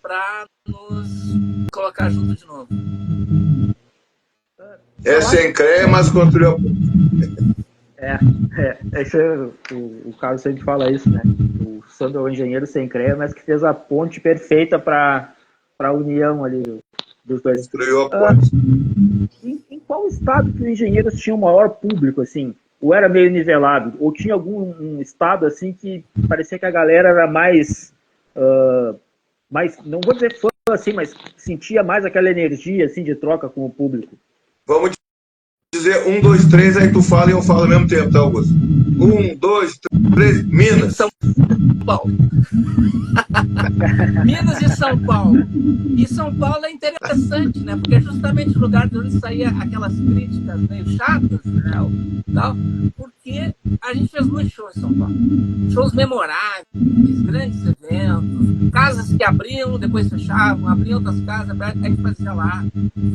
para nos colocar junto de novo. Sem Creia, mas construiu a o Carlos sempre fala isso, né? O Sandro é o engenheiro sem creia, mas que fez a ponte perfeita para a união ali dos dois. Construiu a ponte. Em qual estado que os engenheiros tinham maior público, assim? Ou era meio nivelado? Ou tinha algum estado, assim, que parecia que a galera era mais não vou dizer fã, assim, mas sentia mais aquela energia, assim, de troca com o público? Vamos dizer 1, 2, 3, aí tu fala e eu falo ao mesmo tempo, tá, Augusto? 1, 2, 3, Minas. São Paulo. Minas e São Paulo. E São Paulo é interessante, né? Porque é justamente o lugar de onde saía aquelas críticas meio chatas, né? Tal, porque a gente fez muitos shows em São Paulo. Shows memoráveis, grandes eventos, casas que abriam, depois fechavam, abriam outras casas, a gente fazia lá.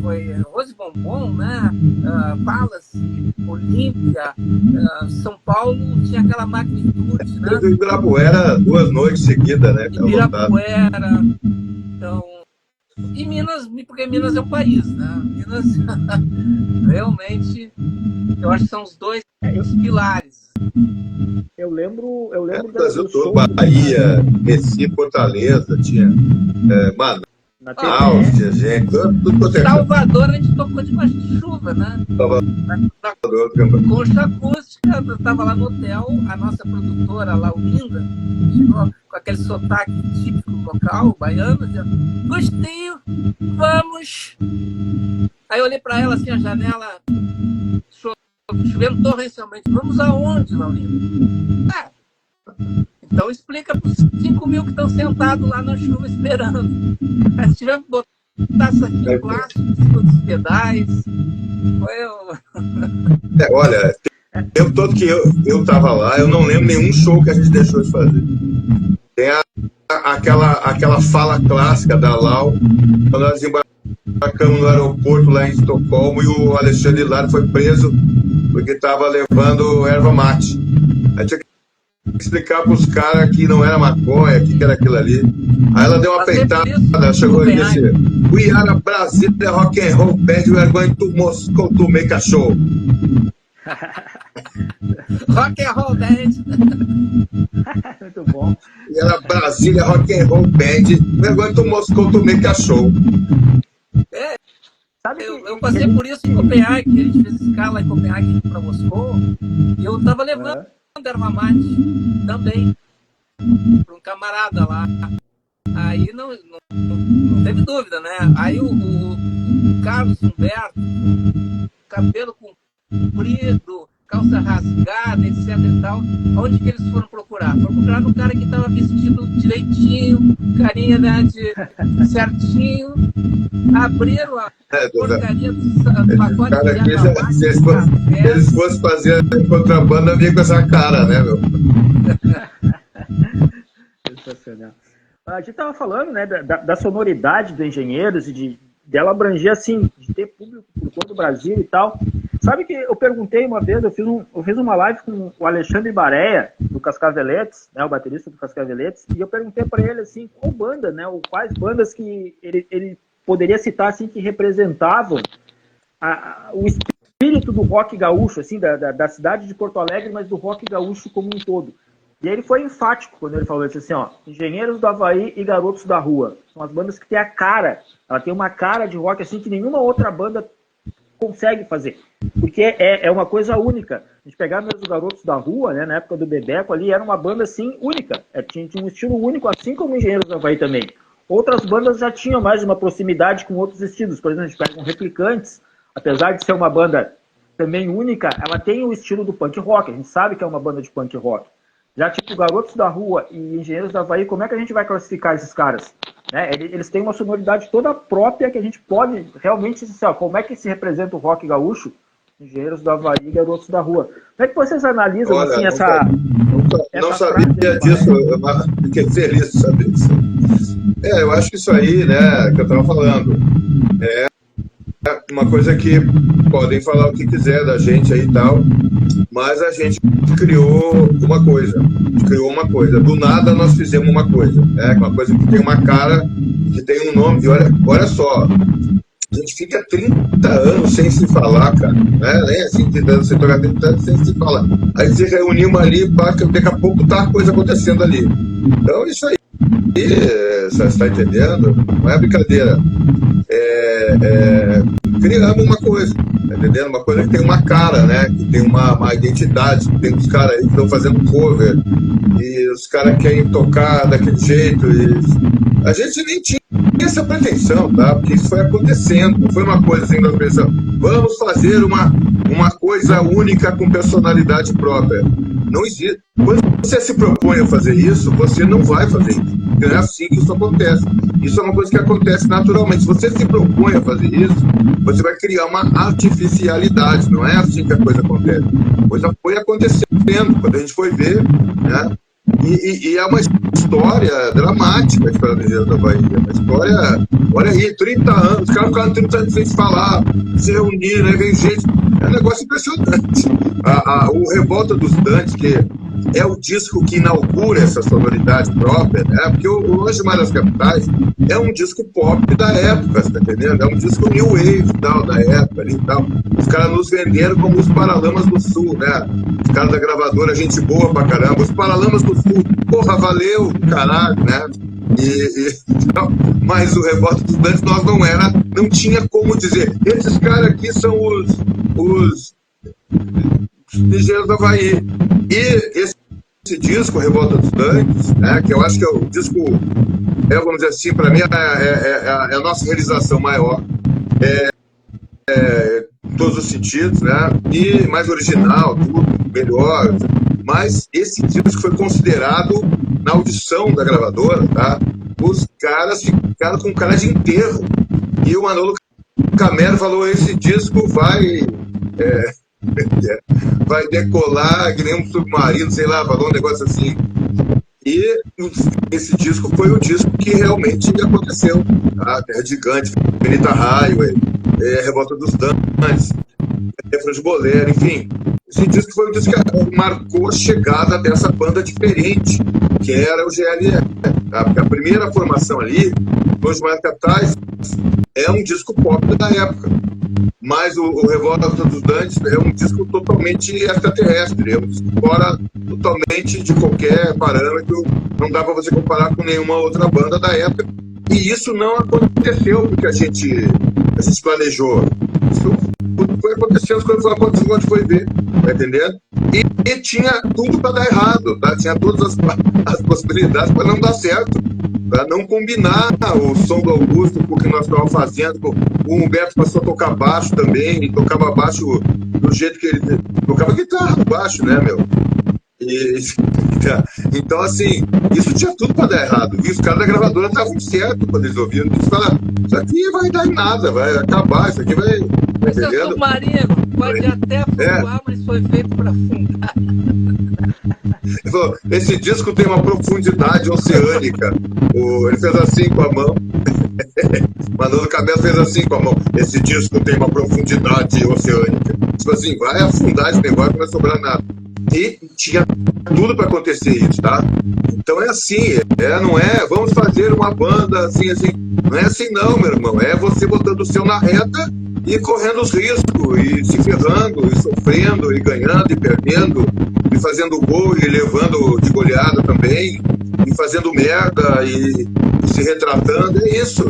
Foi Rose Bombom, né? Palace, Olímpia, São Paulo tinha aquela magnitude, né? Ibirapuera, 2 noites seguidas, né? Ibirapuera, então... E Minas, porque Minas é um país, né? Minas, realmente, eu acho que são os dois pilares. Eu lembro do Brasil todo, Bahia, Recife, Fortaleza, tinha Manaus, tinha gente, tudo Salvador a gente tocou debaixo de chuva, né? Salvador, Concha acústica, eu estava lá no hotel, a nossa produtora, Laurinda, chegou com aquele sotaque típico local, baiano, dizendo, Gostinho, vamos! Aí eu olhei para ela assim, a janela, chovendo torrencialmente, vamos aonde, Laurinda? Então explica para os 5 mil que estão sentados lá na chuva esperando. Nós tivemos que botar isso aqui em plástico, em cima dos pedais. Foi olha, tempo todo que eu tava lá, eu não lembro nenhum show que a gente deixou de fazer. Tem aquela fala clássica da Lau, quando nós embarcamos no aeroporto lá em Estocolmo e o Alexandre Hilário foi preso porque estava levando erva mate. Aí tinha que explicar para os caras que não era maconha, que era aquilo ali. Aí ela deu uma peitada, ela chegou e disse: "We are a Brazilian rock and roll band, we are going to Moscow to make a show." Rock and roll band. Muito bom. E era Brasília Rock and Roll Band, we are going to Moscow to make a show. Sabe Eu passei por isso em Copenhague, a gente fez escala em Copenhague para Moscou, e eu estava levando erva mate também para um camarada lá. Aí não teve dúvida, né? Aí o Carlos Humberto, cabelo comprido, calça rasgada, etc e tal, onde que eles foram procurar? Foram procurar no cara que estava vestido direitinho, carinha, né, certinho, abriram a porcaria do pacote de erva mate, se eles fossem fazer contrabando, vinha com essa cara, né, meu? Sensacional. A gente estava falando, né, da sonoridade do Engenheiros e dela abranger, assim, de ter público por todo o Brasil e tal. Sabe que eu perguntei uma vez, eu fiz uma live com o Alexandre Bareia, do Cascaveletes, né, o baterista do Cascaveletes, e eu perguntei para ele, assim, qual banda, né, ou quais bandas que ele poderia citar, assim, que representavam o espírito do rock gaúcho, assim, da cidade de Porto Alegre, mas do rock gaúcho como um todo. E ele foi enfático quando ele falou isso, assim, ó, Engenheiros do Havaí e Garotos da Rua. São as bandas que têm a cara, ela tem uma cara de rock, assim, que nenhuma outra banda consegue fazer. Porque é uma coisa única. A gente pegar mesmo os Garotos da Rua, né, na época do Bebeco ali, era uma banda, assim, única. Tinha um estilo único, assim como Engenheiros do Havaí também. Outras bandas já tinham mais uma proximidade com outros estilos. Por exemplo, a gente pega um Replicantes, apesar de ser uma banda também única, ela tem o estilo do punk rock. A gente sabe que é uma banda de punk rock. Já tipo Garotos da Rua e Engenheiros do Havaí, como é que a gente vai classificar esses caras? Né? Eles têm uma sonoridade toda própria que a gente pode realmente dizer, ó, como é que se representa o rock gaúcho? Engenheiros do Havaí e Garotos da Rua. Como é que vocês analisam, olha, assim, não sabia disso, eu fiquei feliz de saber disso. Eu acho que isso aí, né, que eu estava falando, é uma coisa que podem falar o que quiser da gente aí e tal, mas a gente criou uma coisa. Do nada nós fizemos uma coisa. Uma coisa que tem uma cara, que tem um nome. E olha só, a gente fica 30 anos sem se falar, cara. Nem assim, 30 anos sem tocar, 30 anos sem se falar. Aí se reunimos ali, daqui a pouco tá a coisa acontecendo ali. Então isso aí, você está entendendo? Não é brincadeira. Criamos uma coisa, tá entendendo? Uma coisa que tem uma cara, né? Que tem uma identidade, que tem os caras aí que estão fazendo cover, e os caras querem tocar daquele jeito. E a gente nem tinha essa pretensão, tá? Porque isso foi acontecendo, não foi uma coisa assim, nós pensamos, vamos fazer uma coisa única com personalidade própria. Não existe. Quando você se propõe a fazer isso, você não vai fazer isso. Não é assim que isso acontece. Isso é uma coisa que acontece naturalmente. Se você se propõe a fazer isso, você vai criar uma artificialidade. Não é assim que a coisa acontece. A coisa foi acontecendo. Quando a gente foi ver, né? E é uma história dramática para a Engenheiros do Havaí. É uma história, olha aí, 30 anos, os caras ficaram 30 anos sem se falar, se reunir, né? Vem gente. É um negócio impressionante. O Revolta dos Dantes, que é o disco que inaugura essa sonoridade própria, né? Porque o Longe Mais das Capitais é um disco pop da época, você tá entendendo? É um disco new wave tal, da época ali e tal. Os caras nos venderam como os Paralamas do Sul, né? Os caras da gravadora, gente boa pra caramba. Os Paralamas do Sul, porra, valeu, caralho, né? Mas o Revolta dos Dantes nós não tinha como dizer. Esses caras aqui são os Engenheiros do Havaí. E esse disco, Revolta dos Dantes, né, que eu acho que é o disco, vamos dizer assim, para mim é a nossa realização maior, em todos os sentidos, né, e mais original, tudo melhor. Mas esse disco foi considerado, na audição da gravadora, tá, os caras ficaram com cara de enterro. E o Manolo Camero falou: esse disco vai Vai decolar que nem um submarino, sei lá, falou um negócio assim. E esse disco foi o disco que realmente aconteceu. A Terra Gigante, Benita Highway, Revolta dos Dantes, Refrão de Bolero, enfim. Esse disco foi o disco que marcou a chegada dessa banda diferente, que era o GLE. A primeira formação ali, Los Mais Capitais, é um disco pop da época. Mas o Revolta dos Dantes é um disco totalmente extraterrestre, é um disco fora totalmente de qualquer parâmetro, não dá para você comparar com nenhuma outra banda da época. E isso não aconteceu porque a gente planejou. Isso foi acontecendo, as coisas foram acontecendo quando foi ver, tá entendendo? E tinha tudo para dar errado, tá? Tinha todas as possibilidades para não dar certo, para não combinar o som do Augusto com o que nós estávamos fazendo. O Humberto passou a tocar baixo também, e tocava baixo do jeito que ele tocava guitarra no baixo, né, meu? Então, assim, isso tinha tudo para dar errado. E os caras da gravadora estavam certos quando eles ouviram. Eles falaram, isso aqui vai dar em nada, vai acabar, isso aqui vai... Vai ser submarino, pode até afundar, mas foi feito para afundar. Ele falou, esse disco tem uma profundidade oceânica. Ele fez assim com a mão. Manolo Cabelo fez assim com a mão. Esse disco tem uma profundidade oceânica. Tipo assim, vai afundar esse negócio, não vai sobrar nada. E tinha tudo para acontecer isso, tá? Então é assim, não é, vamos fazer uma banda assim. Não é assim não, meu irmão. É você botando o seu na reta e correndo os riscos, e se ferrando, e sofrendo, e ganhando, e perdendo, e fazendo gol, e levando de goleada também, e fazendo merda, e se retratando. É isso,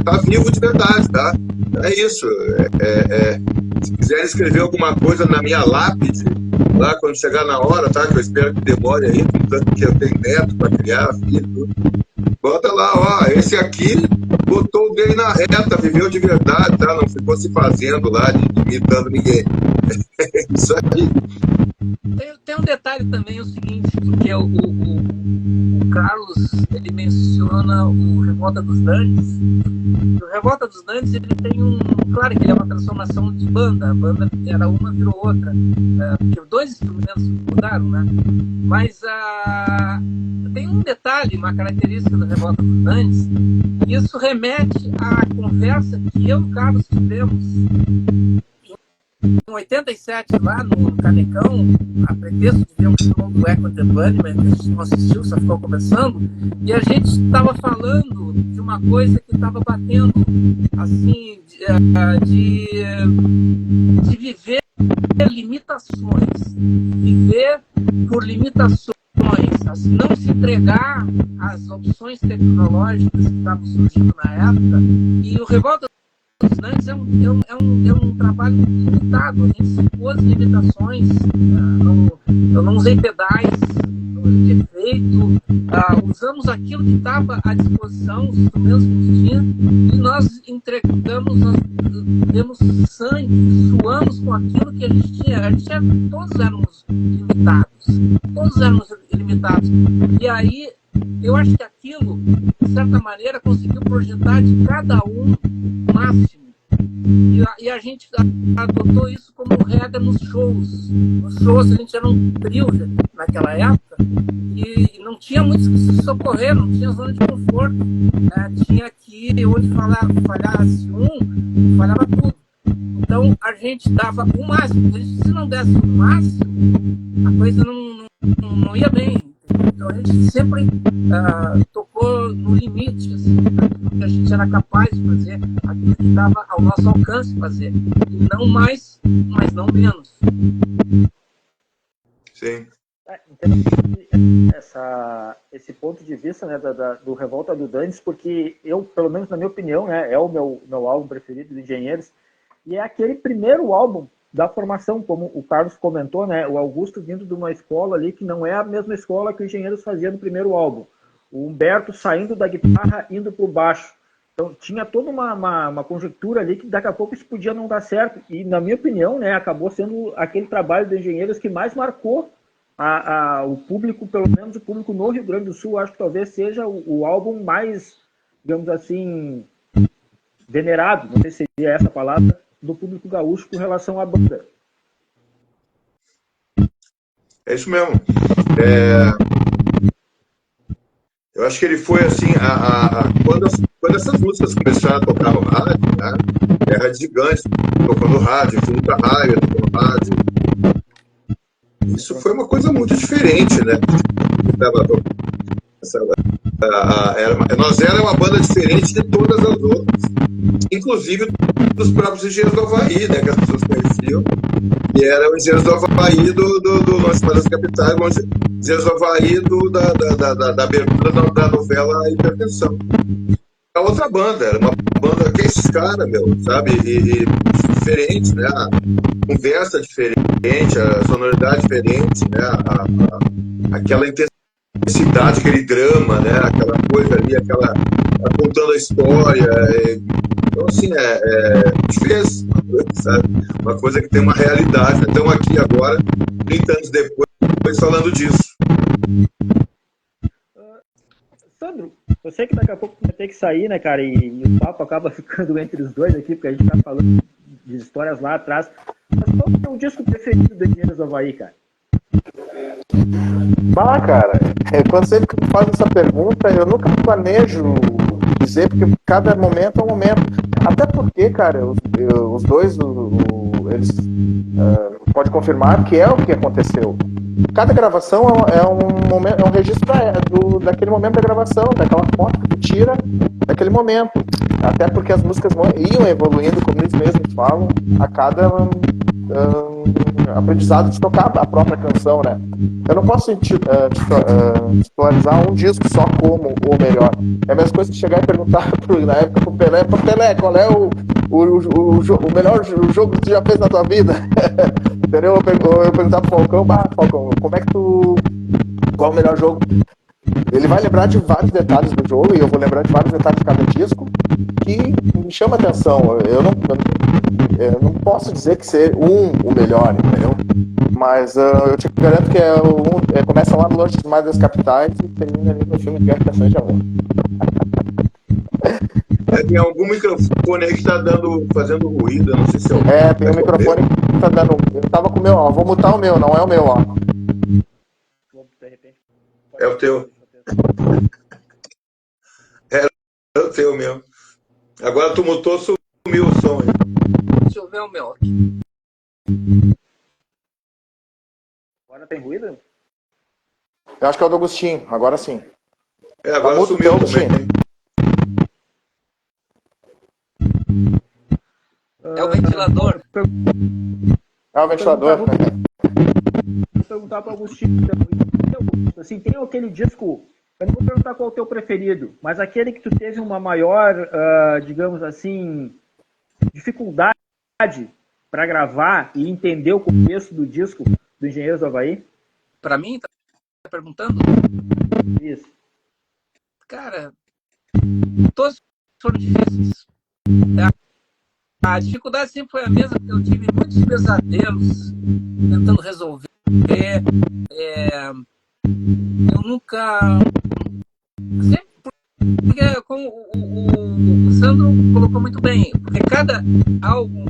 tá vivo de verdade, tá? É isso. Se quiserem escrever alguma coisa na minha lápide, lá quando chegar na hora, tá? Que eu espero que demore aí, tanto que eu tenho neto para criar, filho, tudo. Bota lá, ó, esse aqui botou o dele na reta, viveu de verdade, tá? Não ficou se fazendo lá, imitando ninguém. Isso aí. Tem um detalhe também, o seguinte, que o Carlos, ele menciona o Revolta dos Dantes. O Revolta dos Dantes, ele tem claro que ele é uma transformação de banda. A banda era uma, virou outra. Porque dois instrumentos mudaram, né? Mas tem um detalhe, uma característica do Revolta dos Dantes, e isso remete à conversa que eu e o Carlos tivemos em 87, lá no Canecão, a pretexto de ver um show do Echo and the Bunnymen, a gente não assistiu, só ficou conversando, e a gente estava falando de uma coisa que estava batendo, assim, de viver limitações, viver por limitações, assim, não se entregar às opções tecnológicas que estavam surgindo na época, e o Revolta dos Dantes é um trabalho limitado. A gente se pôs limitações, eu não usei pedais, não usei efeito, usamos aquilo que estava à disposição, os instrumentos que a gente tinha, e nós entregamos, nós demos sangue, suamos com aquilo que a gente tinha. Todos éramos limitados. E aí, eu acho que aquilo, de certa maneira, conseguiu projetar de cada um o máximo. E a gente adotou isso como regra nos shows. Nos shows a gente era um trio naquela época e não tinha muitos que se socorrer, não tinha zona de conforto. Tinha que, onde falhasse falhava tudo. Então a gente dava o máximo. Se não desse o máximo, a coisa não ia bem. Então a gente sempre tocou no limite, assim, aquilo que a gente era capaz de fazer, aquilo que estava ao nosso alcance fazer. E não mais, mas não menos. Sim. Esse ponto de vista, né, do Revolta do Dantes, porque eu, pelo menos na minha opinião, né, é o meu álbum preferido dos Engenheiros, e é aquele primeiro álbum da formação, como o Carlos comentou, né, o Augusto vindo de uma escola ali que não é a mesma escola que os Engenheiros faziam no primeiro álbum. O Humberto saindo da guitarra, indo para o baixo. Então tinha toda uma conjectura ali que daqui a pouco isso podia não dar certo. E na minha opinião, né, acabou sendo aquele trabalho dos Engenheiros que mais marcou o público, pelo menos o público no Rio Grande do Sul. Acho que talvez seja o álbum mais, digamos assim, venerado, não sei se seria essa palavra, do público gaúcho com relação à banda. É isso mesmo. É, eu acho que ele foi assim, quando essas músicas começaram a tocar no rádio, né? Guerra de Gigantes tocou no rádio, Infinita Raia tocou no rádio. Isso foi uma coisa muito diferente, né? Nós era uma banda diferente de todas as outras, inclusive dos próprios Engenheiros do Havaí, né? Que as pessoas conheciam. E era o Engenheiros do Havaí do Longe para as Capitais, Engenheiros do Havaí da abertura da novela Hipertensão. A outra banda, era uma banda que é esses caras, meu, sabe? E diferente, né? A conversa diferente, a sonoridade diferente, né? Aquela intensidade, aquele drama, né? Aquela coisa ali, contando a história. Então, assim, fez, sabe? Uma coisa que tem uma realidade. Né? Estamos aqui agora, 30 anos depois, falando disso. Sandro, eu sei que daqui a pouco vai ter que sair, né, cara, e o papo acaba ficando entre os dois aqui, porque a gente tá falando de histórias lá atrás. Mas qual é o disco preferido do Engenheiros do Havaí, cara? Bah, cara, quando sempre que me faz essa pergunta, eu nunca planejo dizer, porque cada momento é um momento. Até porque, cara, os dois, eles pode confirmar que é o que aconteceu. Cada gravação é um momento, é um registro daquele momento da gravação, daquela foto que tu tira daquele momento. Até porque as músicas iam evoluindo, como eles mesmos falam, a cada aprendizado de tocar a própria canção, né? Eu não posso titularizar um disco só como o melhor. É a mesma coisa que chegar e perguntar na época pro Pelé, qual é o melhor jogo que tu já fez na tua vida? Entendeu? Eu perguntar pro Falcão, Falcão, como é que tu... qual é o melhor jogo? Ele vai lembrar de vários detalhes do jogo, e eu vou lembrar de vários detalhes de cada disco, que me chama atenção. Eu não posso dizer que ser o melhor, entendeu? Mas eu te garanto que começa lá no Longe Demais das Capitais e termina ali no filme de Guerra de Amor. Tem algum microfone aí que está fazendo ruído, eu não sei se é o... tem um microfone que tá dando... Eu tava com o meu, ó, vou mutar o meu, não é o meu, ó. É o teu. É o teu mesmo. Agora tu mutou, sumiu o som aí. Deixa eu ver o meu aqui. Agora tem ruído? Eu acho que é o do Agostinho, agora sim. Agora tá sumiu também. É o ventilador. É o ventilador. Vou perguntar para o Agostinho. Assim, tem aquele disco, eu não vou perguntar qual é o teu preferido, mas aquele que tu teve uma maior, digamos assim, dificuldade para gravar e entender o contexto do disco do Engenheiros do Havaí? Para mim, tá perguntando? Isso. Cara, todos foram difíceis. A dificuldade sempre foi a mesma, porque eu tive muitos pesadelos tentando resolver. Eu nunca... Sempre, porque como o Sandro colocou muito bem, porque cada álbum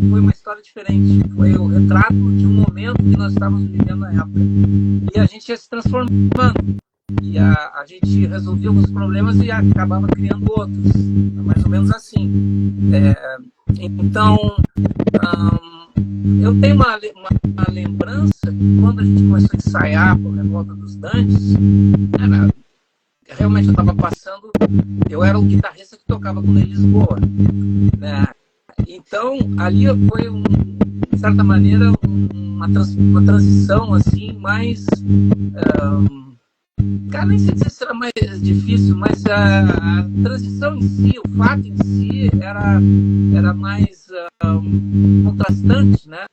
foi uma história diferente. Foi o retrato de um momento que nós estávamos vivendo na época. E a gente ia se transformando. E a gente resolvia alguns problemas e acabava criando outros. Mais ou menos assim. Então, eu tenho uma lembrança que quando a gente começou a ensaiar por Revolta dos Dantes, realmente eu estava passando, eu era o guitarrista que tocava com ele em Lisboa, né? Então, ali foi, de certa maneira, uma transição assim, mais... cara, nem sei se era mais difícil, mas a transição em si, o fato em si, era mais contrastante, né?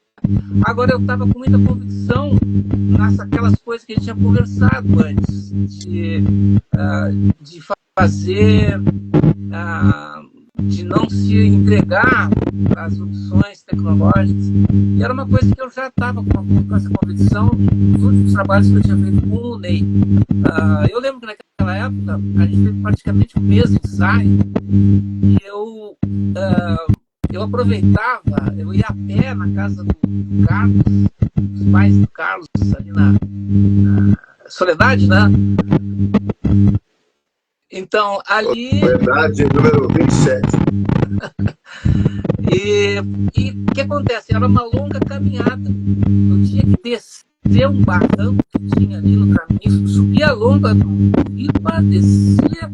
Agora eu estava com muita convicção naquelas coisas que a gente tinha conversado antes, de fazer, de não se entregar às opções tecnológicas. E era uma coisa que eu já estava com essa convicção nos últimos trabalhos que eu tinha feito com o Ney. Eu lembro que naquela época a gente teve praticamente um mês de ensaio e eu eu aproveitava, eu ia a pé na casa do Carlos, dos pais do Carlos, ali na Soledade, né? Então, ali... Soledade, número 27. E o que acontece? Era uma longa caminhada. Eu tinha que descer um barranco que tinha ali no caminho, subia a lomba do Pipa, descia.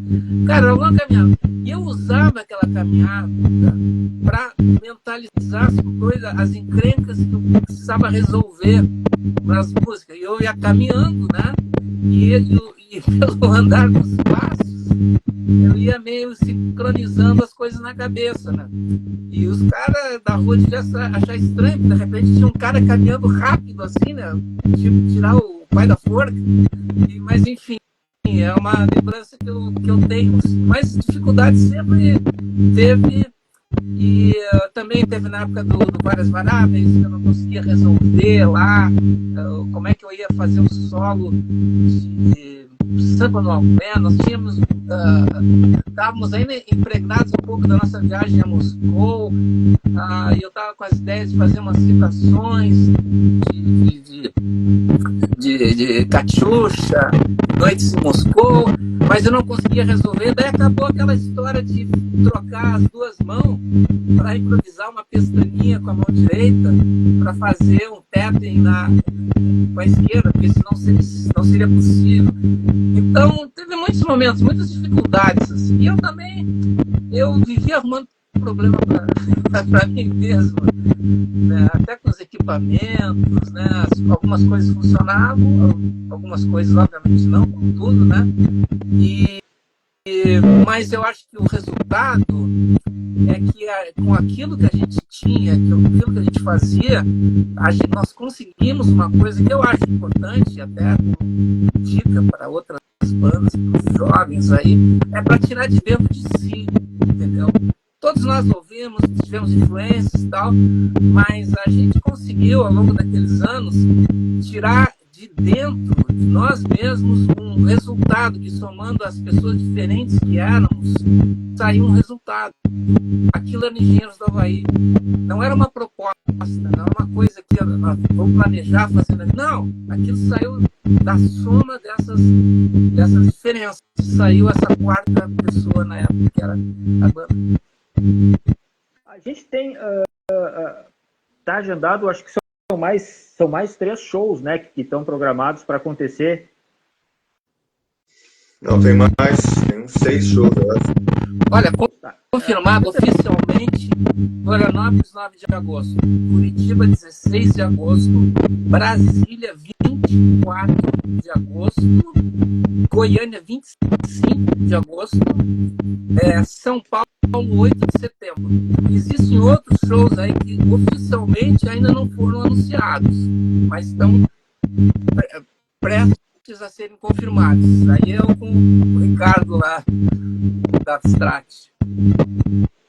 Cara, era uma longa caminhada. E eu usava aquela caminhada para mentalizar as coisas, as encrencas que eu precisava resolver nas músicas. E eu ia caminhando, né? E pelo andar dos passos, eu ia meio sincronizando as coisas na cabeça, né? E os caras da rua deviam achar estranho, porque de repente tinha um cara caminhando rápido assim, né? Tipo, tirar o pai da forca. Mas enfim, é uma lembrança que eu tenho. Mas dificuldade sempre teve. E também teve na época do Várias Variáveis, que eu não conseguia resolver lá como é que eu ia fazer o solo de Samba no Alpé. Nós tínhamos, estávamos ainda impregnados um pouco da nossa viagem a Moscou, e eu estava com as ideias de fazer umas citações de Katyusha, Noites em Moscou, mas eu não conseguia resolver. Daí acabou aquela história de trocar as duas mãos para improvisar uma pestaninha com a mão direita para fazer um tapping com a esquerda, porque senão não seria possível. Então, teve muitos momentos, muitas dificuldades. Assim. E eu vivia arrumando problema para mim mesmo, né? Até com os equipamentos, né? Algumas coisas funcionavam, algumas coisas, obviamente, não, como tudo, né? Mas eu acho que o resultado é que com aquilo que a gente tinha, aquilo que a gente fazia, nós conseguimos uma coisa que eu acho importante, até como dica para outras bandas, para os jovens aí, é para tirar de dentro de si, entendeu? Todos nós ouvimos, tivemos influências e tal, mas a gente conseguiu, ao longo daqueles anos, tirar de dentro de nós mesmos um resultado que, somando as pessoas diferentes que éramos, saiu um resultado. Aquilo era Engenheiros do Havaí. Não era uma proposta, não era uma coisa que vou planejar fazendo. Não, aquilo saiu da soma dessas diferenças. Saiu essa quarta pessoa na época, que era a banda. A gente tem, tá agendado, acho que são mais 3 shows, né, que estão programados para acontecer. Não, tem uns 6 shows, eu acho. Olha, confirmado oficialmente, Florianópolis, 9 de agosto, Curitiba, 16 de agosto, Brasília, 24 de agosto, Goiânia, 25 de agosto, São Paulo, 8 de setembro. Existem outros shows aí que oficialmente ainda não foram anunciados, mas estão prestes a serem confirmados. Aí eu com o Ricardo lá da Abstract.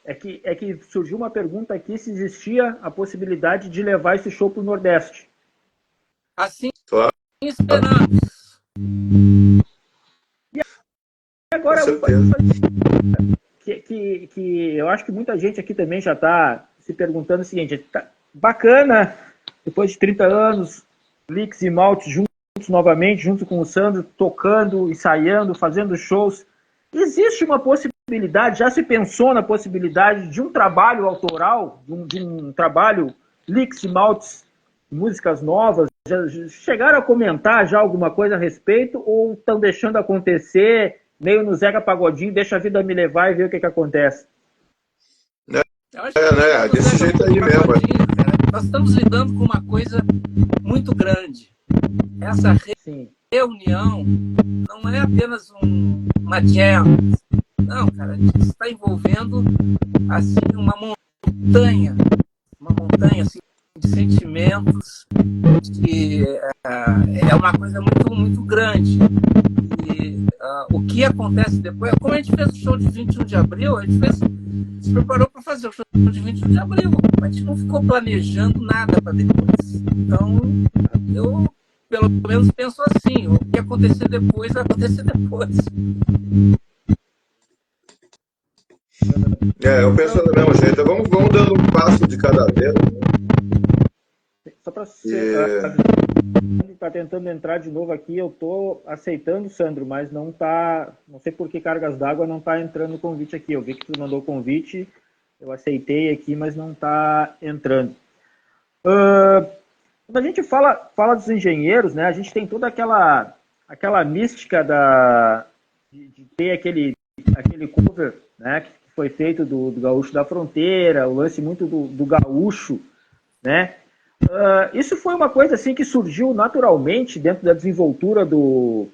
É que surgiu uma pergunta aqui se existia a possibilidade de levar esse show para o Nordeste. Assim, claro, esperamos. E agora, que eu acho que muita gente aqui também já está se perguntando o seguinte: tá bacana, depois de 30 anos, Lix e Malte juntos novamente, junto com o Sandro, tocando, ensaiando, fazendo shows. Existe uma possibilidade, já se pensou na possibilidade de um trabalho autoral, de um trabalho Lix e Maltes, músicas novas? Já chegaram a comentar já alguma coisa a respeito, ou estão deixando acontecer, meio no Zeca Pagodinho, deixa a vida me levar e ver o que acontece? Né? Desse jeito aí mesmo. Nós estamos lidando com uma coisa muito grande. Essa reunião não é apenas uma jam. Não, cara, a gente está envolvendo assim, uma montanha assim, de sentimentos, que é uma coisa muito, muito grande. E o que acontece depois, como a gente fez o show de 21 de abril, a gente se preparou para fazer o show de 21 de abril, a gente não ficou planejando nada para depois. Então, eu pelo menos penso assim: o que acontecer depois vai acontecer depois. Eu penso da mesma jeito. Vamos dando um passo de cada vez. Só para está tentando entrar de novo aqui, eu estou aceitando, Sandro, mas não está, não sei por que cargas d'água não está entrando o convite aqui. Eu vi que tu mandou o convite, eu aceitei aqui, mas não está entrando. Quando a gente fala dos engenheiros, né, a gente tem toda aquela mística de ter aquele cover, né, que foi feito do Gaúcho da Fronteira, o lance muito do gaúcho, né? Isso foi uma coisa assim que surgiu naturalmente dentro da desenvoltura do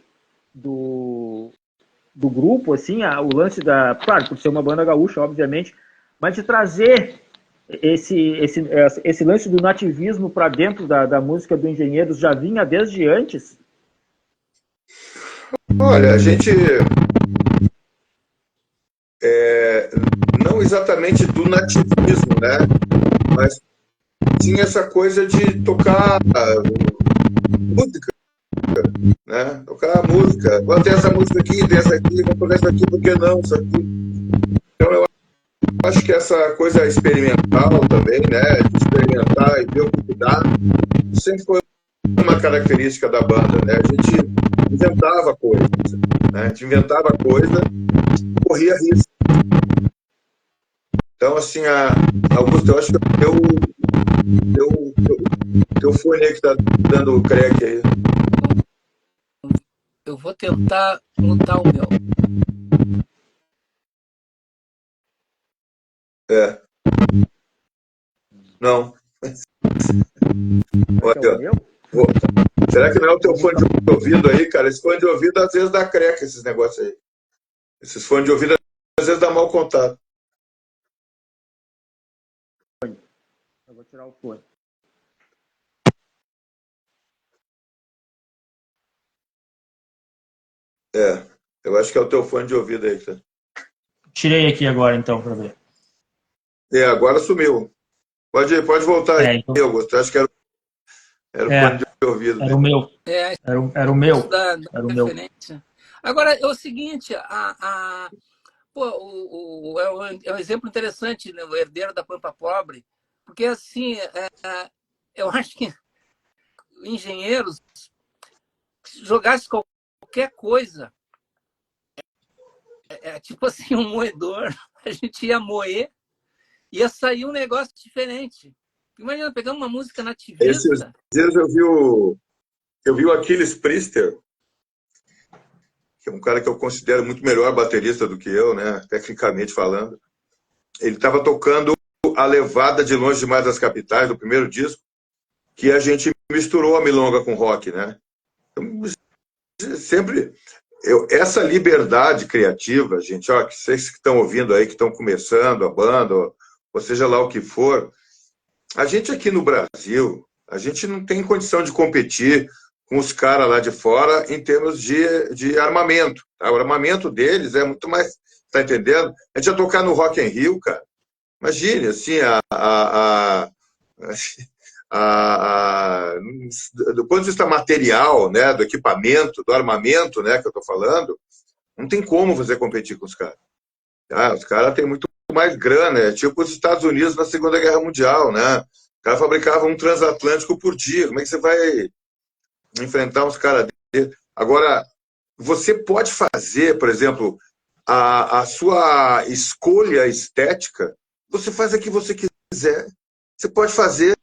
grupo, assim, o lance claro, por ser uma banda gaúcha, obviamente, mas de trazer esse lance do nativismo para dentro da música do Engenheiros já vinha desde antes? Olha, a gente não exatamente do nativismo, né? Mas tinha essa coisa de tocar música, né? Tocar música. Vamos ter essa música aqui, tem essa aqui, vamos tocar essa aqui, por que não? Isso aqui. Então eu acho que essa coisa experimental também, né? De experimentar e ver o que dá, sempre foi uma característica da banda, né? A gente inventava coisa, né? A gente inventava coisa, corria risco. Então, assim, Augusto, eu acho que teu fone aí que tá dando crack aí. Eu vou tentar mutar o meu. Não. Olha, será que não é o teu fone de ouvido aí, cara? Esse fone de ouvido às vezes dá crack, esses negócios aí. Esses fones de ouvido às vezes dá mau contato. Eu vou tirar o fone. Eu acho que é o teu fone de ouvido aí, cara. Tirei aqui agora, então, para ver. Agora sumiu. Pode voltar aí, então... Augusto. Acho que era o fone de ouvido. Era o meu. Era o meu. Era o meu. Agora, é o seguinte, é um exemplo interessante, né, o herdeiro da Pampa Pobre, porque, assim, eu acho que engenheiros, se jogasse qualquer coisa, tipo assim, um moedor, a gente ia moer, ia sair um negócio diferente. Imagina, pegando uma música nativista. Esses dias eu vi o Aquiles Priester, que é um cara que eu considero muito melhor baterista do que eu, né, tecnicamente falando. Ele estava tocando A Levada de Longe Demais das Capitais, do primeiro disco, que a gente misturou a milonga com rock, né? Então, sempre essa liberdade criativa, gente, ó, que vocês que estão ouvindo aí, que estão começando a banda, ou seja lá o que for, a gente aqui no Brasil, a gente não tem condição de competir com os caras lá de fora em termos de armamento. Tá? O armamento deles é muito mais, tá entendendo? A gente ia tocar no Rock in Rio, cara. Imagine, assim, do ponto de vista material, né, do equipamento, do armamento, né, que eu estou falando, não tem como você competir com os caras. Tá? Os caras têm muito mais grana, é tipo os Estados Unidos na Segunda Guerra Mundial, né? Os caras fabricavam um transatlântico por dia. Como é que você vai enfrentar uns caras dele? Agora, você pode fazer, por exemplo, a sua escolha estética, você faz a que você quiser. Você pode fazer.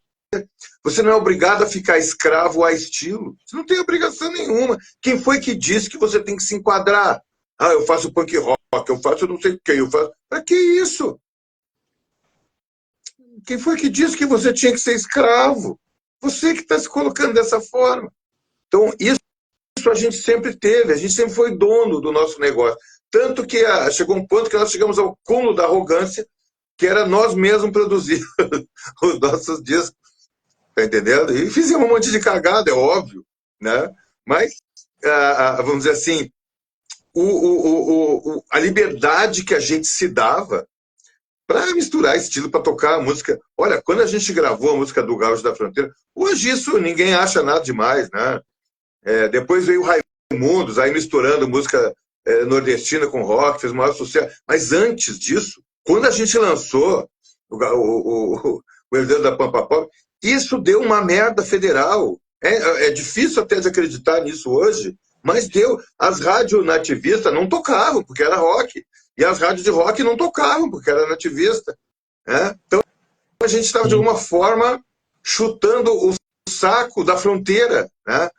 Você não é obrigado a ficar escravo a estilo. Você não tem obrigação nenhuma. Quem foi que disse que você tem que se enquadrar? Eu faço punk rock, eu faço não sei o que, eu faço... Pra que isso? Quem foi que disse que você tinha que ser escravo? Você que está se colocando dessa forma. Então, isso a gente sempre teve, a gente sempre foi dono do nosso negócio. Tanto que chegou um ponto que nós chegamos ao cúmulo da arrogância, que era nós mesmos produzir os nossos discos. Tá entendendo? E fizemos um monte de cagada, é óbvio, né? Mas, vamos dizer assim, a liberdade que a gente se dava para misturar estilo, para tocar a música. Olha, quando a gente gravou a música do Gaúcho da Fronteira, hoje isso ninguém acha nada demais, né? Depois veio o Raimundos, aí misturando música nordestina com rock, fez o maior sucesso. Mas antes disso, Quando a gente lançou o Herdeiro da Pampa Pop, isso deu uma merda federal. É difícil até de acreditar nisso hoje, mas deu. As rádios nativistas não tocavam, porque era rock. E as rádios de rock não tocavam, porque era nativista. Né? Então, a gente estava, de alguma forma, chutando o saco da fronteira. Né?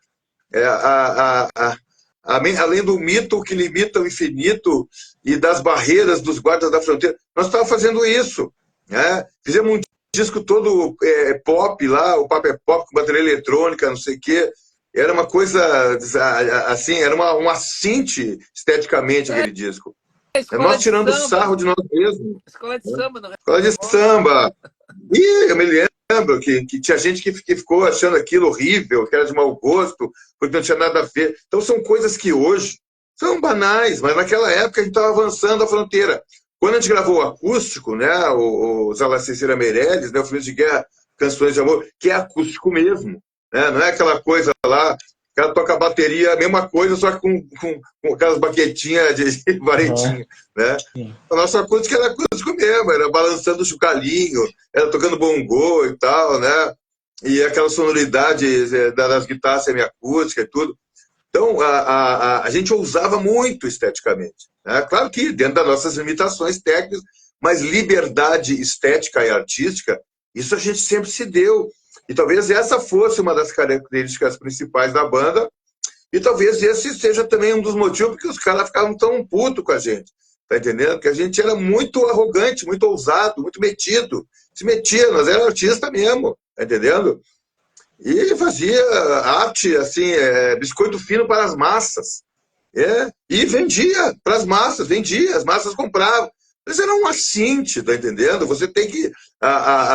Além do mito que limita o infinito e das barreiras dos guardas da fronteira, nós estávamos fazendo isso. Né? Fizemos um disco todo pop lá, o Pop é Pop, com bateria eletrônica, não sei o quê. Era uma coisa, assim, era uma cinte esteticamente aquele disco. Nós tirando sarro de nós mesmos. Escola de samba, não é? Escola de samba. E eu me lembro que tinha gente que ficou achando aquilo horrível, que era de mau gosto, porque não tinha nada a ver. Então são coisas que hoje são banais, mas naquela época a gente estava avançando a fronteira. Quando a gente gravou o acústico, né, o Zala Cecília Meirelles, né, o Filmes de Guerra, Canções de Amor, que é acústico mesmo, né, não é aquela coisa lá, o cara toca a bateria, a mesma coisa, só que com aquelas baquetinhas de varetinho, né? A nossa acústica era acústico mesmo, era balançando o chocalhinho, era tocando bongô e tal, né? E aquela sonoridade das guitarras semiacústicas e tudo. Então, a gente ousava muito esteticamente. Né? Claro que dentro das nossas limitações técnicas, mas liberdade estética e artística, isso a gente sempre se deu. E talvez essa fosse uma das características principais da banda, e talvez esse seja também um dos motivos porque os caras ficavam tão putos com a gente. Tá entendendo? Que a gente era muito arrogante, muito ousado, muito metido. Se metia, nós éramos artistas mesmo. Tá entendendo? E fazia arte, assim, biscoito fino para as massas. E vendia para as massas, vendia, as massas compravam. Mas era um assinte, tá entendendo? Você tem que...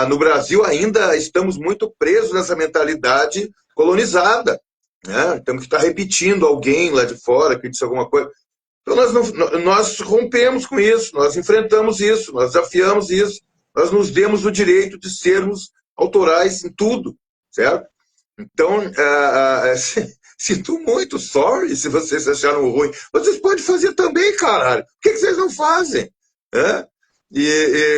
no Brasil ainda estamos muito presos nessa mentalidade colonizada. Né? Temos que estar repetindo alguém lá de fora que disse alguma coisa. Então nós rompemos com isso, nós enfrentamos isso, nós desafiamos isso, nós nos demos o direito de sermos autorais em tudo, certo? Então, sinto muito, sorry se vocês acharam ruim. Vocês podem fazer também, caralho. Por que vocês não fazem?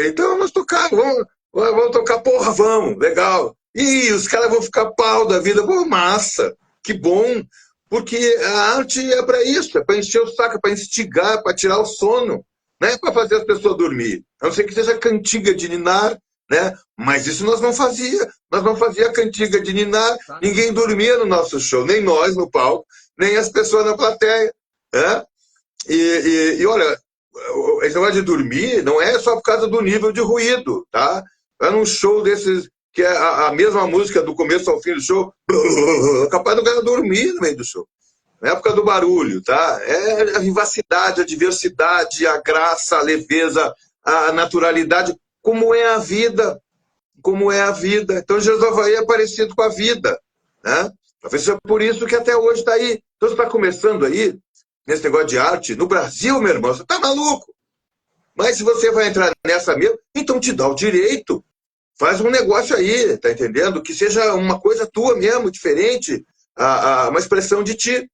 Então vamos tocar, vamos tocar, porra, vamos, legal. E os caras vão ficar pau da vida, pô, massa, que bom. Porque a arte é para isso, é para encher o saco, é para instigar, para tirar o sono. Não é para fazer as pessoas dormir. A não ser que seja cantiga de ninar, né? Mas isso nós não fazia. Nós não fazia cantiga de ninar, ninguém dormia no nosso show, nem nós no palco, nem as pessoas na plateia. Né? E olha, esse negócio de dormir não é só por causa do nível de ruído, tá? É num show desses, que é a mesma música do começo ao fim do show, capaz do cara dormir no meio do show. Na época do barulho, tá? É a vivacidade, a diversidade, a graça, a leveza, a naturalidade, como é a vida. Como é a vida. Então, Jesus do Havaí é parecido com a vida. Né? Talvez seja por isso que até hoje está aí. Então, você está começando aí, nesse negócio de arte, no Brasil, meu irmão, você está maluco. Mas se você vai entrar nessa mesmo, então te dá o direito. Faz um negócio aí, tá entendendo? Que seja uma coisa tua mesmo, diferente, uma expressão de ti.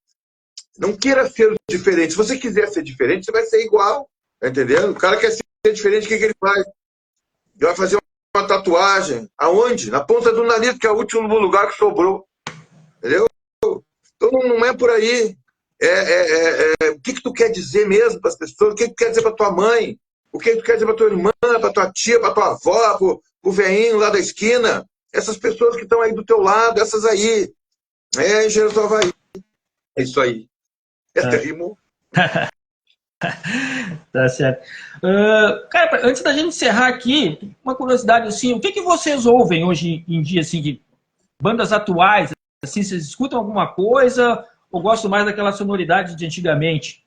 Não queira ser diferente. Se você quiser ser diferente, você vai ser igual. Tá entendendo? O cara quer ser diferente, o que ele faz? Ele vai fazer uma tatuagem. Aonde? Na ponta do nariz, que é o último lugar que sobrou. Entendeu? Então não é por aí. O que tu quer dizer mesmo para as pessoas? O que tu quer dizer para tua mãe? O que tu quer dizer para tua irmã, para tua tia, para tua avó, pro veinho lá da esquina? Essas pessoas que estão aí do teu lado, essas aí. Engenheiros do Havaí. É isso aí. Até rimou. Tá certo. Cara, antes da gente encerrar aqui, uma curiosidade assim, o que vocês ouvem hoje em dia, assim, de bandas atuais? Assim, vocês escutam alguma coisa ou gostam mais daquela sonoridade de antigamente?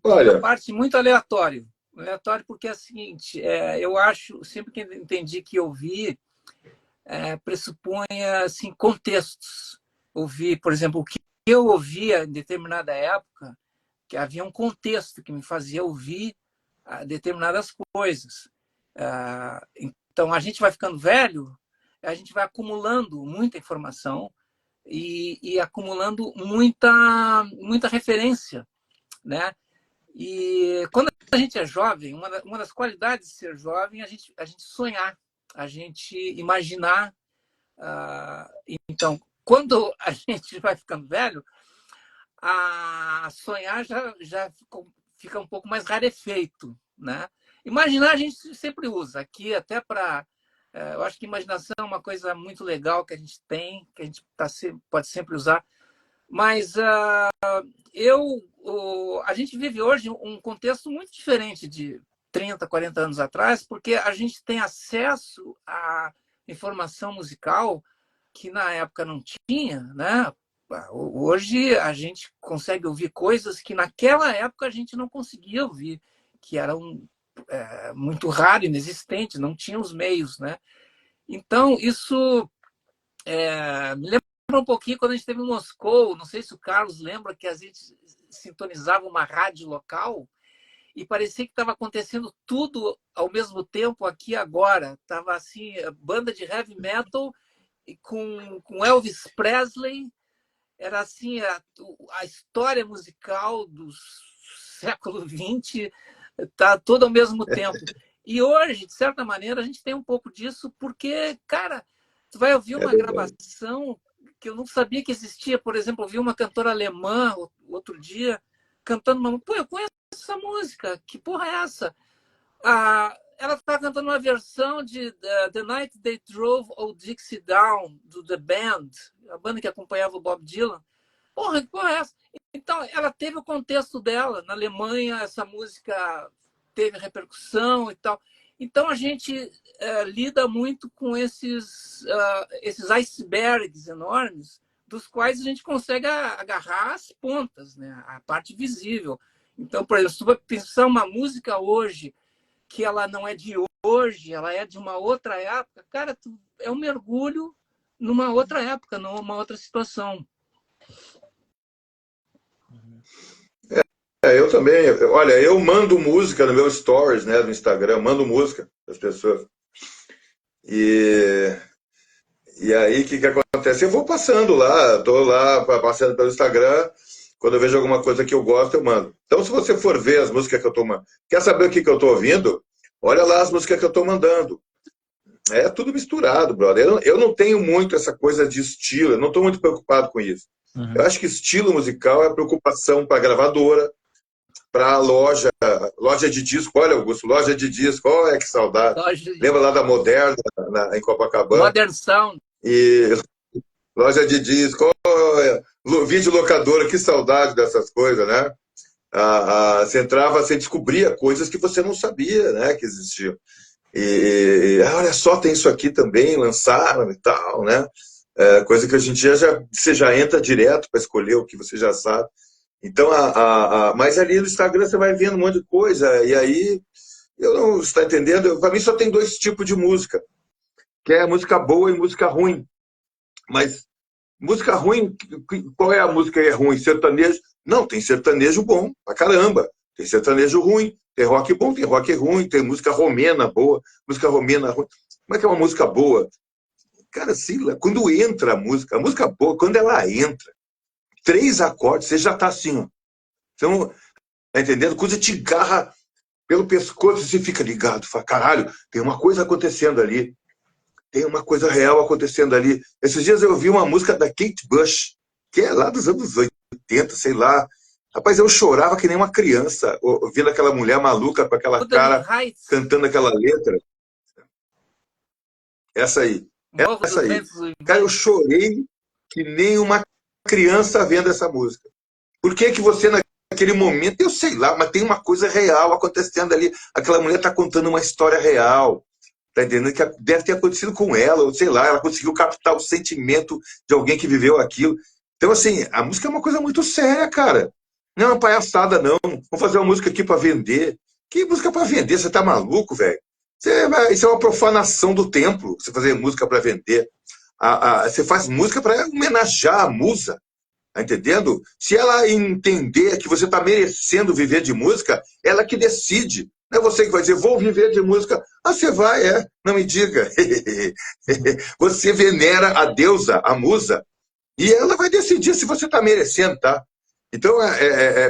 Olha, parte muito aleatório. Aleatório porque é o seguinte, eu acho, sempre que entendi que ouvir pressupõe assim, contextos. Ouvir, por exemplo, o que eu ouvia em determinada época, que havia um contexto que me fazia ouvir determinadas coisas. Então, a gente vai ficando velho, a gente vai acumulando muita informação e acumulando muita referência, né? E quando a gente é jovem, uma das qualidades de ser jovem é a gente sonhar, a gente imaginar. Então, quando a gente vai ficando velho, a sonhar já fica um pouco mais rarefeito, né? Imaginar a gente sempre usa aqui até para... Eu acho que imaginação é uma coisa muito legal que a gente tem, que a gente pode sempre usar. Mas a gente vive hoje um contexto muito diferente de 30, 40 anos atrás, porque a gente tem acesso à informação musical que na época não tinha, né? Hoje a gente consegue ouvir coisas que naquela época a gente não conseguia ouvir, que eram muito raro, inexistentes, não tinha os meios, né? Então, isso me lembra um pouquinho quando a gente esteve em Moscou. Não sei se o Carlos lembra que a gente sintonizava uma rádio local e parecia que estava acontecendo tudo ao mesmo tempo aqui agora. Estava assim, banda de heavy metal com Elvis Presley. Era assim, a história musical do século XX está toda ao mesmo tempo. E hoje, de certa maneira, a gente tem um pouco disso porque, cara, tu vai ouvir uma gravação que eu não sabia que existia. Por exemplo, eu vi uma cantora alemã outro dia cantando uma... Pô, eu conheço essa música. Que porra é essa? Ela está cantando uma versão de The Night They Drove Old Dixie Down, do The Band, a banda que acompanhava o Bob Dylan. Porra, que porra é essa? Então, ela teve o contexto dela. Na Alemanha, essa música teve repercussão e tal. Então, a gente lida muito com esses icebergs enormes, dos quais a gente consegue agarrar as pontas, né? A parte visível. Então, por exemplo, se tu vai pensar uma música hoje, que ela não é de hoje, ela é de uma outra época, cara, é um mergulho numa outra época, numa outra situação. Eu também. Olha, eu mando música no meu stories, né, do Instagram, mando música para as pessoas. E aí, o que acontece? Eu vou passando lá, estou lá passando pelo Instagram, quando eu vejo alguma coisa que eu gosto, eu mando. Então, se você for ver as músicas que eu estou mandando, quer saber o que eu estou ouvindo? Olha lá as músicas que eu estou mandando. É tudo misturado, brother. Eu não tenho muito essa coisa de estilo, eu não estou muito preocupado com isso. Uhum. Eu acho que estilo musical é preocupação para a gravadora, para a loja de disco. Olha, Augusto, loja de disco, olha que saudade. Lembra lá da Moderna, em Copacabana? Modern Sound. E loja de disco, videolocadora, que saudade dessas coisas, né? Você entrava, você descobria coisas que você não sabia, né, que existiam. Olha só, tem isso aqui também, lançaram e tal, né? Coisa que hoje em dia você já entra direto para escolher o que você já sabe. Então, mas ali no Instagram você vai vendo um monte de coisa, e aí, eu não está entendendo, para mim só tem dois tipos de música, que é música boa e música ruim. Mas música ruim, qual é a música que é ruim? Sertanejo? Não, tem sertanejo bom pra caramba, tem sertanejo ruim, tem rock bom, tem rock ruim, tem música romena boa, música romena ruim. Como é que é uma música boa? Cara, quando entra a música boa, quando ela entra, 3 acordes, você já tá assim, ó. Então, tá entendendo? Quando você te agarra pelo pescoço, você fica ligado, fala, caralho, tem uma coisa acontecendo ali. Tem uma coisa real acontecendo ali. Esses dias eu ouvi uma música da Kate Bush, que é lá dos anos 80, sei lá. Rapaz, eu chorava que nem uma criança, ouvindo aquela mulher maluca com aquela cara, cantando aquela letra. Essa aí. Essa aí. Cara, eu chorei que nem uma criança vendo essa música. Por que você, naquele momento, eu sei lá, mas tem uma coisa real acontecendo ali. Aquela mulher está contando uma história real. Tá entendendo? Que deve ter acontecido com ela, ou sei lá, ela conseguiu captar o sentimento de alguém que viveu aquilo. Então, assim, a música é uma coisa muito séria, cara. Não é uma palhaçada, não. Vamos fazer uma música aqui para vender. Que música para vender? Você tá maluco, velho? Isso é uma profanação do templo, você fazer música para vender. Você faz música para homenagear a musa. Tá entendendo? Se ela entender que você tá merecendo viver de música, ela que decide. Não é você que vai dizer, vou viver de música. Você vai, não me diga. Você venera a deusa, a musa, e ela vai decidir se você está merecendo, tá? Então,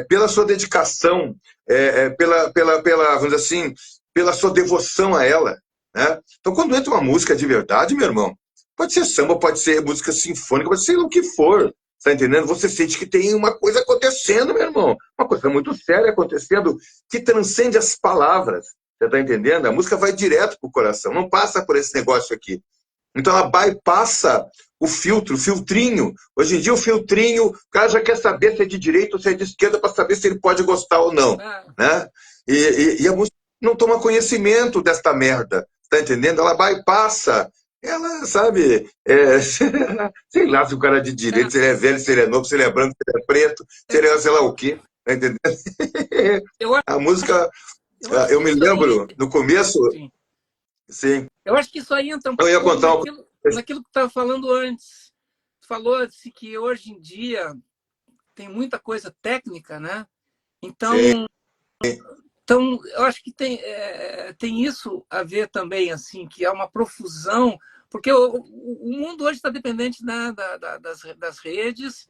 pela sua dedicação, vamos dizer assim, pela sua devoção a ela, né? Então, quando entra uma música de verdade, meu irmão, pode ser samba, pode ser música sinfônica, pode ser o que for, tá entendendo? Você sente que tem uma coisa acontecendo, meu irmão, uma coisa muito séria acontecendo, que transcende as palavras, você tá entendendo? A música vai direto pro coração, não passa por esse negócio aqui. Então ela bypassa o filtro, o filtrinho. Hoje em dia o filtrinho, o cara já quer saber se é de direita ou se é de esquerda para saber se ele pode gostar ou não, né? E a música não toma conhecimento desta merda, tá entendendo? Ela bypassa, ela, sabe, sei lá se o cara é de direita, se ele é velho, se ele é novo, se ele é branco, se ele é preto, se ele é sei lá o quê, tá entendendo? A música, eu me lembro, no começo, sim. Eu acho que isso aí entra um eu ia pouco contar naquilo que tu estava falando antes. Tu falou-se que hoje em dia tem muita coisa técnica, né? Então, eu acho que tem isso a ver também, assim, que é uma profusão, porque o mundo hoje está dependente, né, das redes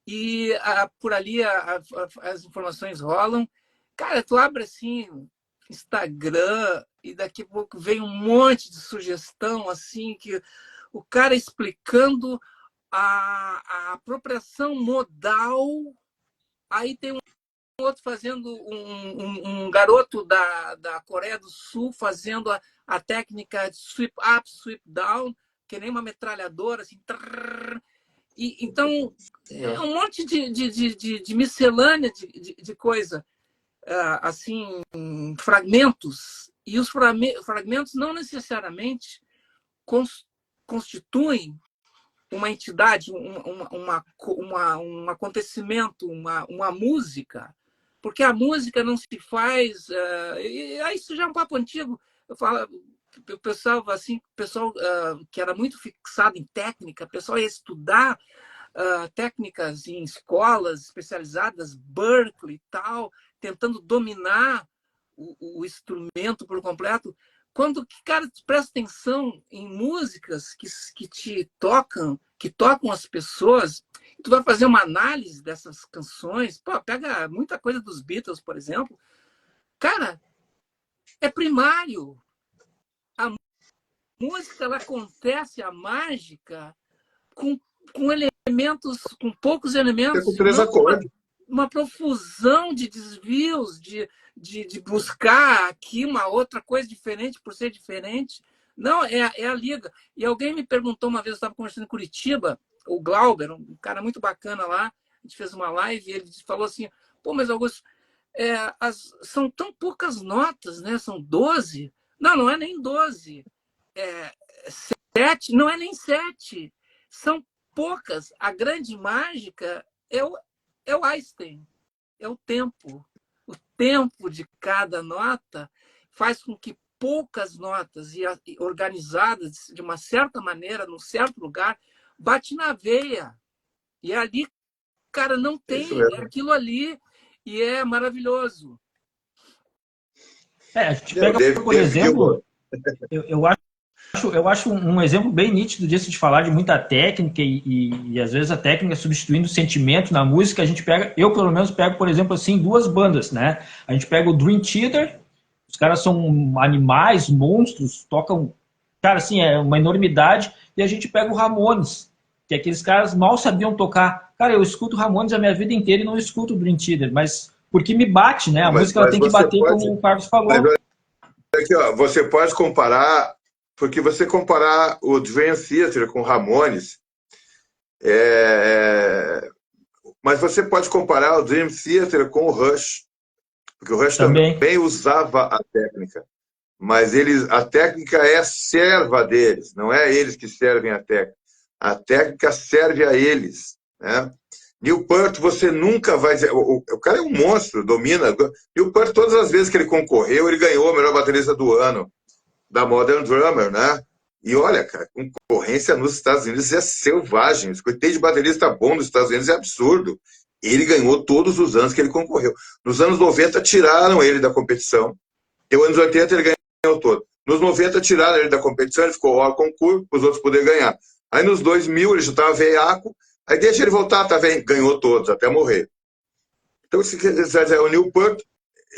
e por ali as informações rolam. Cara, tu abre assim Instagram e daqui a pouco vem um monte de sugestão assim que o cara explicando a apropriação modal, aí tem um outro fazendo um garoto da Coreia do Sul fazendo a técnica de sweep up, sweep down, que nem uma metralhadora assim. Então é um monte de miscelânea de coisa, assim, fragmentos, e os fragmentos não necessariamente constituem uma entidade, um acontecimento, uma música, porque a música não se faz. Isso já é um papo antigo. Eu falo, o pessoal assim, que era muito fixado em técnica, o pessoal ia estudar técnicas em escolas especializadas, Berkeley e tal, tentando dominar o instrumento por completo. Quando, cara, tu presta atenção em músicas que te tocam, que tocam as pessoas, tu vai fazer uma análise dessas canções, pô, pega muita coisa dos Beatles, por exemplo, cara, é primário. A música, ela acontece, a mágica, com elementos, com poucos elementos, com 3 acordes. Uma profusão de desvios, de buscar aqui uma outra coisa diferente por ser diferente. Não, é a liga. E alguém me perguntou uma vez, eu estava conversando em Curitiba, o Glauber, um cara muito bacana lá, a gente fez uma live e ele falou assim, pô, mas Augusto, são tão poucas notas, né? São 12. Não é nem 12. 7, não é nem 7. São poucas. A grande mágica é o Einstein, é o tempo. O tempo de cada nota faz com que poucas notas e organizadas de uma certa maneira, num certo lugar, bate na veia. E ali, cara, não tem, aquilo ali e é maravilhoso. A gente pega, por exemplo, eu acho um exemplo bem nítido disso, de falar de muita técnica e às vezes a técnica substituindo o sentimento na música. A gente pega, eu pelo menos pego, por exemplo, assim, 2 bandas, né? A gente pega o Dream Theater, os caras são animais, monstros, tocam, cara, assim, é uma enormidade, e a gente pega o Ramones, que aqueles caras mal sabiam tocar. Cara, eu escuto Ramones a minha vida inteira e não escuto o Dream Theater, mas porque me bate, né? A música ela tem que bater, como o Carlos falou. Aqui, ó, você pode comparar, porque você comparar o Dream Theater com Ramones, mas você pode comparar o Dream Theater com o Rush, porque o Rush também usava a técnica, mas a técnica é serva deles, não é eles que servem a técnica. A técnica serve a eles, né? Neil Peart, você nunca vai dizer... O cara é um monstro, domina. Neil Peart, todas as vezes que ele concorreu, ele ganhou o melhor baterista do ano da Modern Drummer, né? E olha, cara, concorrência nos Estados Unidos é selvagem. O que tem de baterista bom nos Estados Unidos é absurdo. Ele ganhou todos os anos que ele concorreu. Nos anos 90, tiraram ele da competição. E nos anos 80, ele ganhou todo. Nos 90, tiraram ele da competição, ele ficou hors concurso, para os outros poderem ganhar. Aí nos 2000, ele já estava veiaco. Aí deixa ele voltar, ganhou todos, até morrer. Então, o Neil Peart,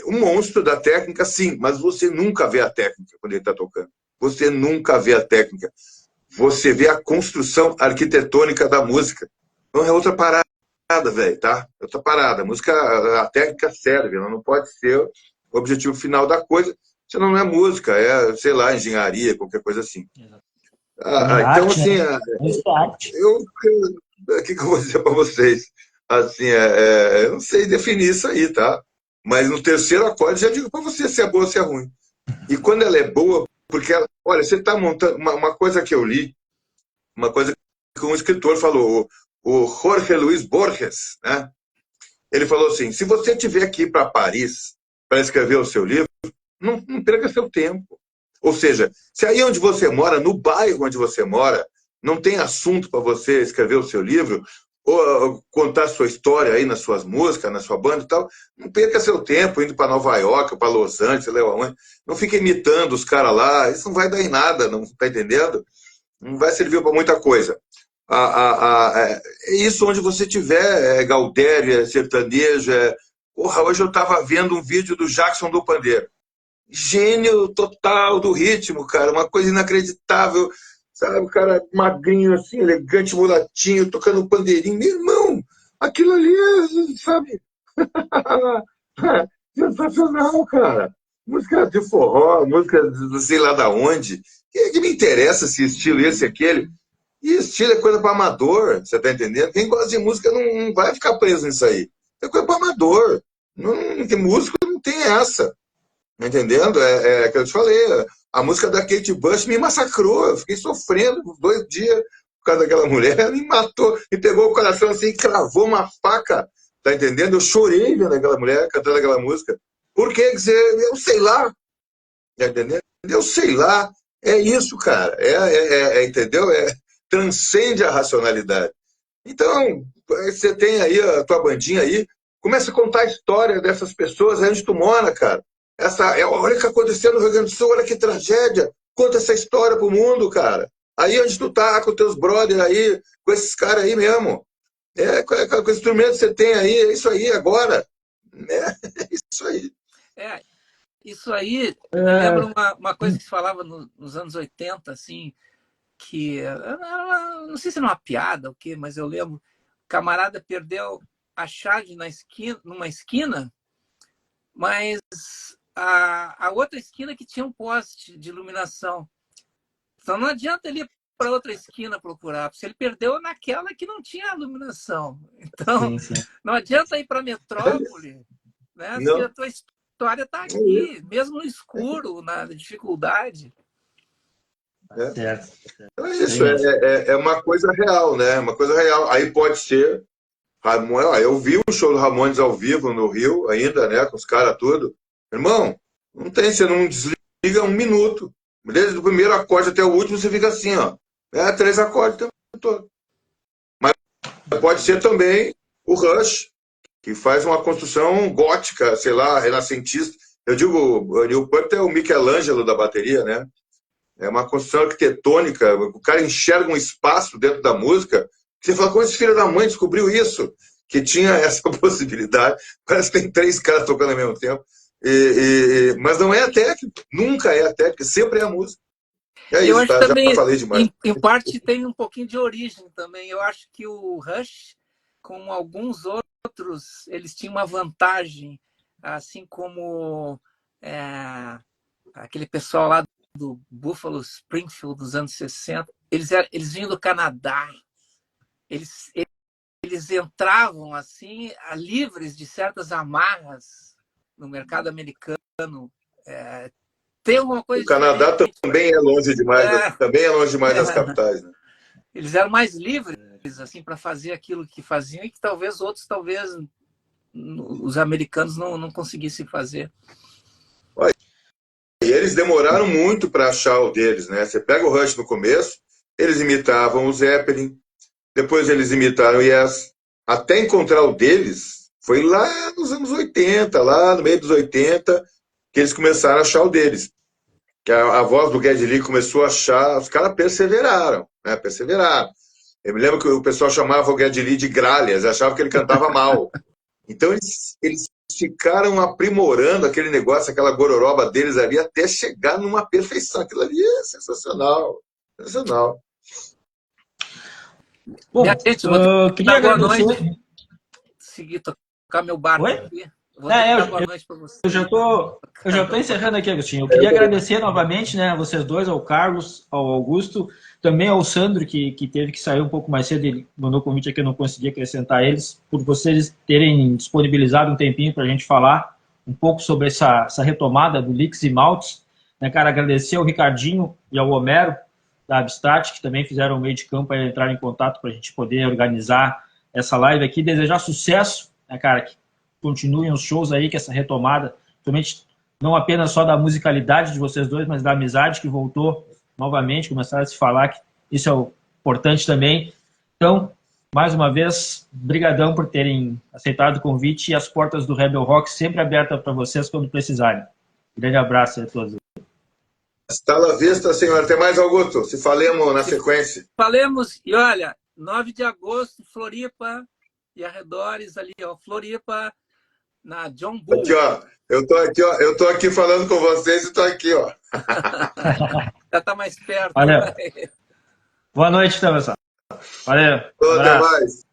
um monstro da técnica, sim, mas você nunca vê a técnica quando ele está tocando. Você nunca vê a técnica. Você vê a construção arquitetônica da música. Não é outra parada, velho, tá? É outra parada. A música, a técnica serve, ela não pode ser o objetivo final da coisa, senão não é música, é, sei lá, engenharia, qualquer coisa assim. Então, arte, assim, né? Música é arte. o que eu vou dizer para vocês? Assim, eu não sei definir isso aí, tá? Mas no terceiro acorde já digo para você se é boa ou se é ruim. E quando ela é boa, porque ela, olha, você está montando uma coisa que eu li, uma coisa que um escritor falou, o Jorge Luis Borges, né? Ele falou assim: se você tiver que ir para Paris para escrever o seu livro, não perca seu tempo. Ou seja, se aí onde você mora, no bairro onde você mora, não tem assunto para você escrever o seu livro, ou contar sua história aí nas suas músicas, na sua banda e tal, não perca seu tempo indo para Nova York, para Los Angeles, sei lá onde. Não fique imitando os caras lá, isso não vai dar em nada, não tá entendendo? Não vai servir para muita coisa. É isso onde você tiver, Gaudério, sertanejo. Porra, hoje eu estava vendo um vídeo do Jackson do Pandeiro. Gênio total do ritmo, cara, uma coisa inacreditável. Sabe, o cara magrinho, assim, elegante, mulatinho, tocando pandeirinho. Meu irmão, aquilo ali sabe? Sensacional, cara. Música de forró, música de sei lá da onde. Que me interessa esse estilo, esse, aquele. E estilo é coisa para amador, você tá entendendo? Quem gosta de música não vai ficar preso nisso aí. É coisa para amador. Não tem músico, não tem essa. Tá entendendo? É que eu te falei. A música da Kate Bush me massacrou. Eu fiquei sofrendo por 2 dias por causa daquela mulher. Ela me matou, me pegou o coração assim e cravou uma faca. Tá entendendo? Eu chorei vendo aquela mulher cantando aquela música. Por quê? Eu sei lá. Tá entendendo? Eu sei lá. É isso, cara. Entendeu? Transcende a racionalidade. Então, você tem aí a tua bandinha aí, começa a contar a história dessas pessoas aí onde tu mora, cara. Olha o que aconteceu no Rio Grande do Sul, olha que tragédia. Conta essa história pro mundo, cara. Aí onde tu tá, com teus brothers aí, com esses caras aí mesmo. Com o instrumento que você tem aí, é isso aí agora. É isso aí. Isso aí me lembra uma coisa que se falava nos anos 80, assim, que não sei se era uma piada ou o quê, mas eu lembro, o camarada perdeu a chave numa esquina, mas a outra esquina que tinha um poste de iluminação. Então não adianta ele ir para outra esquina procurar, porque ele perdeu naquela que não tinha iluminação. Então Sim. não adianta ir para a metrópole, né? Se a tua história está aqui, mesmo no escuro, na dificuldade. Certo. Então é isso, é uma coisa real, né? Uma coisa real. Aí pode ser. Eu vi o show do Ramones ao vivo no Rio ainda, né? Com os caras tudo. Irmão, não tem, você não desliga 1 minuto. Desde o primeiro acorde até o último, você fica assim, ó. 3 acordes o tempo todo. Mas pode ser também o Rush, que faz uma construção gótica, sei lá, renascentista. Eu digo, o Neil Peart é o Michelangelo da bateria, né? É uma construção arquitetônica. O cara enxerga um espaço dentro da música. Você fala, como esse filho da mãe descobriu isso? Que tinha essa possibilidade. Parece que tem 3 caras tocando ao mesmo tempo. Mas não é a técnica. Nunca é a técnica. Sempre é a música. Eu acho tá? também, Já falei demais. em parte, tem um pouquinho de origem também. Eu acho que o Rush, como alguns outros, eles tinham uma vantagem, assim como aquele pessoal lá do Buffalo Springfield dos anos 60, eles vinham do Canadá. Eles entravam assim, livres de certas amarras no mercado americano. Tem alguma coisa o Canadá diferente. Também é longe demais, também é longe demais das capitais, né? Eles eram mais livres assim para fazer aquilo que faziam e que talvez os americanos não conseguissem fazer. E eles demoraram muito para achar o deles, né? Você pega o Rush no começo, eles imitavam o Zeppelin, depois eles imitaram o Yes, até encontrar o deles, foi lá nos anos 80, lá no meio dos 80, que eles começaram a achar o deles. Que a voz do Geddy Lee começou a achar, os caras perseveraram, né? Perseveraram. Eu me lembro que o pessoal chamava o Geddy Lee de gralhas, achava que ele cantava mal. Então eles ficaram aprimorando aquele negócio, aquela gororoba deles ali, até chegar numa perfeição. Aquilo ali é sensacional. Sensacional. Bom, Minha gente, vou queria dar boa agradecer. noite. Seguir tocar meu barco Oi? aqui. Vou dar boa noite para você. Eu já tô encerrando aqui, Agostinho. Eu queria agradecer novamente, né, a vocês dois, ao Carlos, ao Augusto, também ao Sandro, que teve que sair um pouco mais cedo, ele mandou convite aqui, eu não consegui acrescentar eles, por vocês terem disponibilizado um tempinho para a gente falar um pouco sobre essa retomada do Leaks e Maltes. Né, cara, agradecer ao Ricardinho e ao Homero, da Abstract, que também fizeram o meio de campo para entrar em contato para a gente poder organizar essa live aqui, desejar sucesso, né, cara, que continuem os shows aí, que essa retomada, principalmente não apenas só da musicalidade de vocês dois, mas da amizade que voltou novamente, começaram a se falar, que isso é o importante também. Então, mais uma vez, brigadão por terem aceitado o convite e as portas do Rebel Rock sempre abertas para vocês quando precisarem. Grande abraço a todos. Hasta la vista, senhor. Até mais, Augusto. Se falemos na sequência. Falemos, e olha, 9 de agosto, Floripa e arredores ali, ó, Floripa, na John Bull. Aqui, ó. Eu tô aqui falando com vocês e tô aqui, ó. Já tá mais perto. Valeu. Boa noite, então, pessoal. Valeu. Até mais.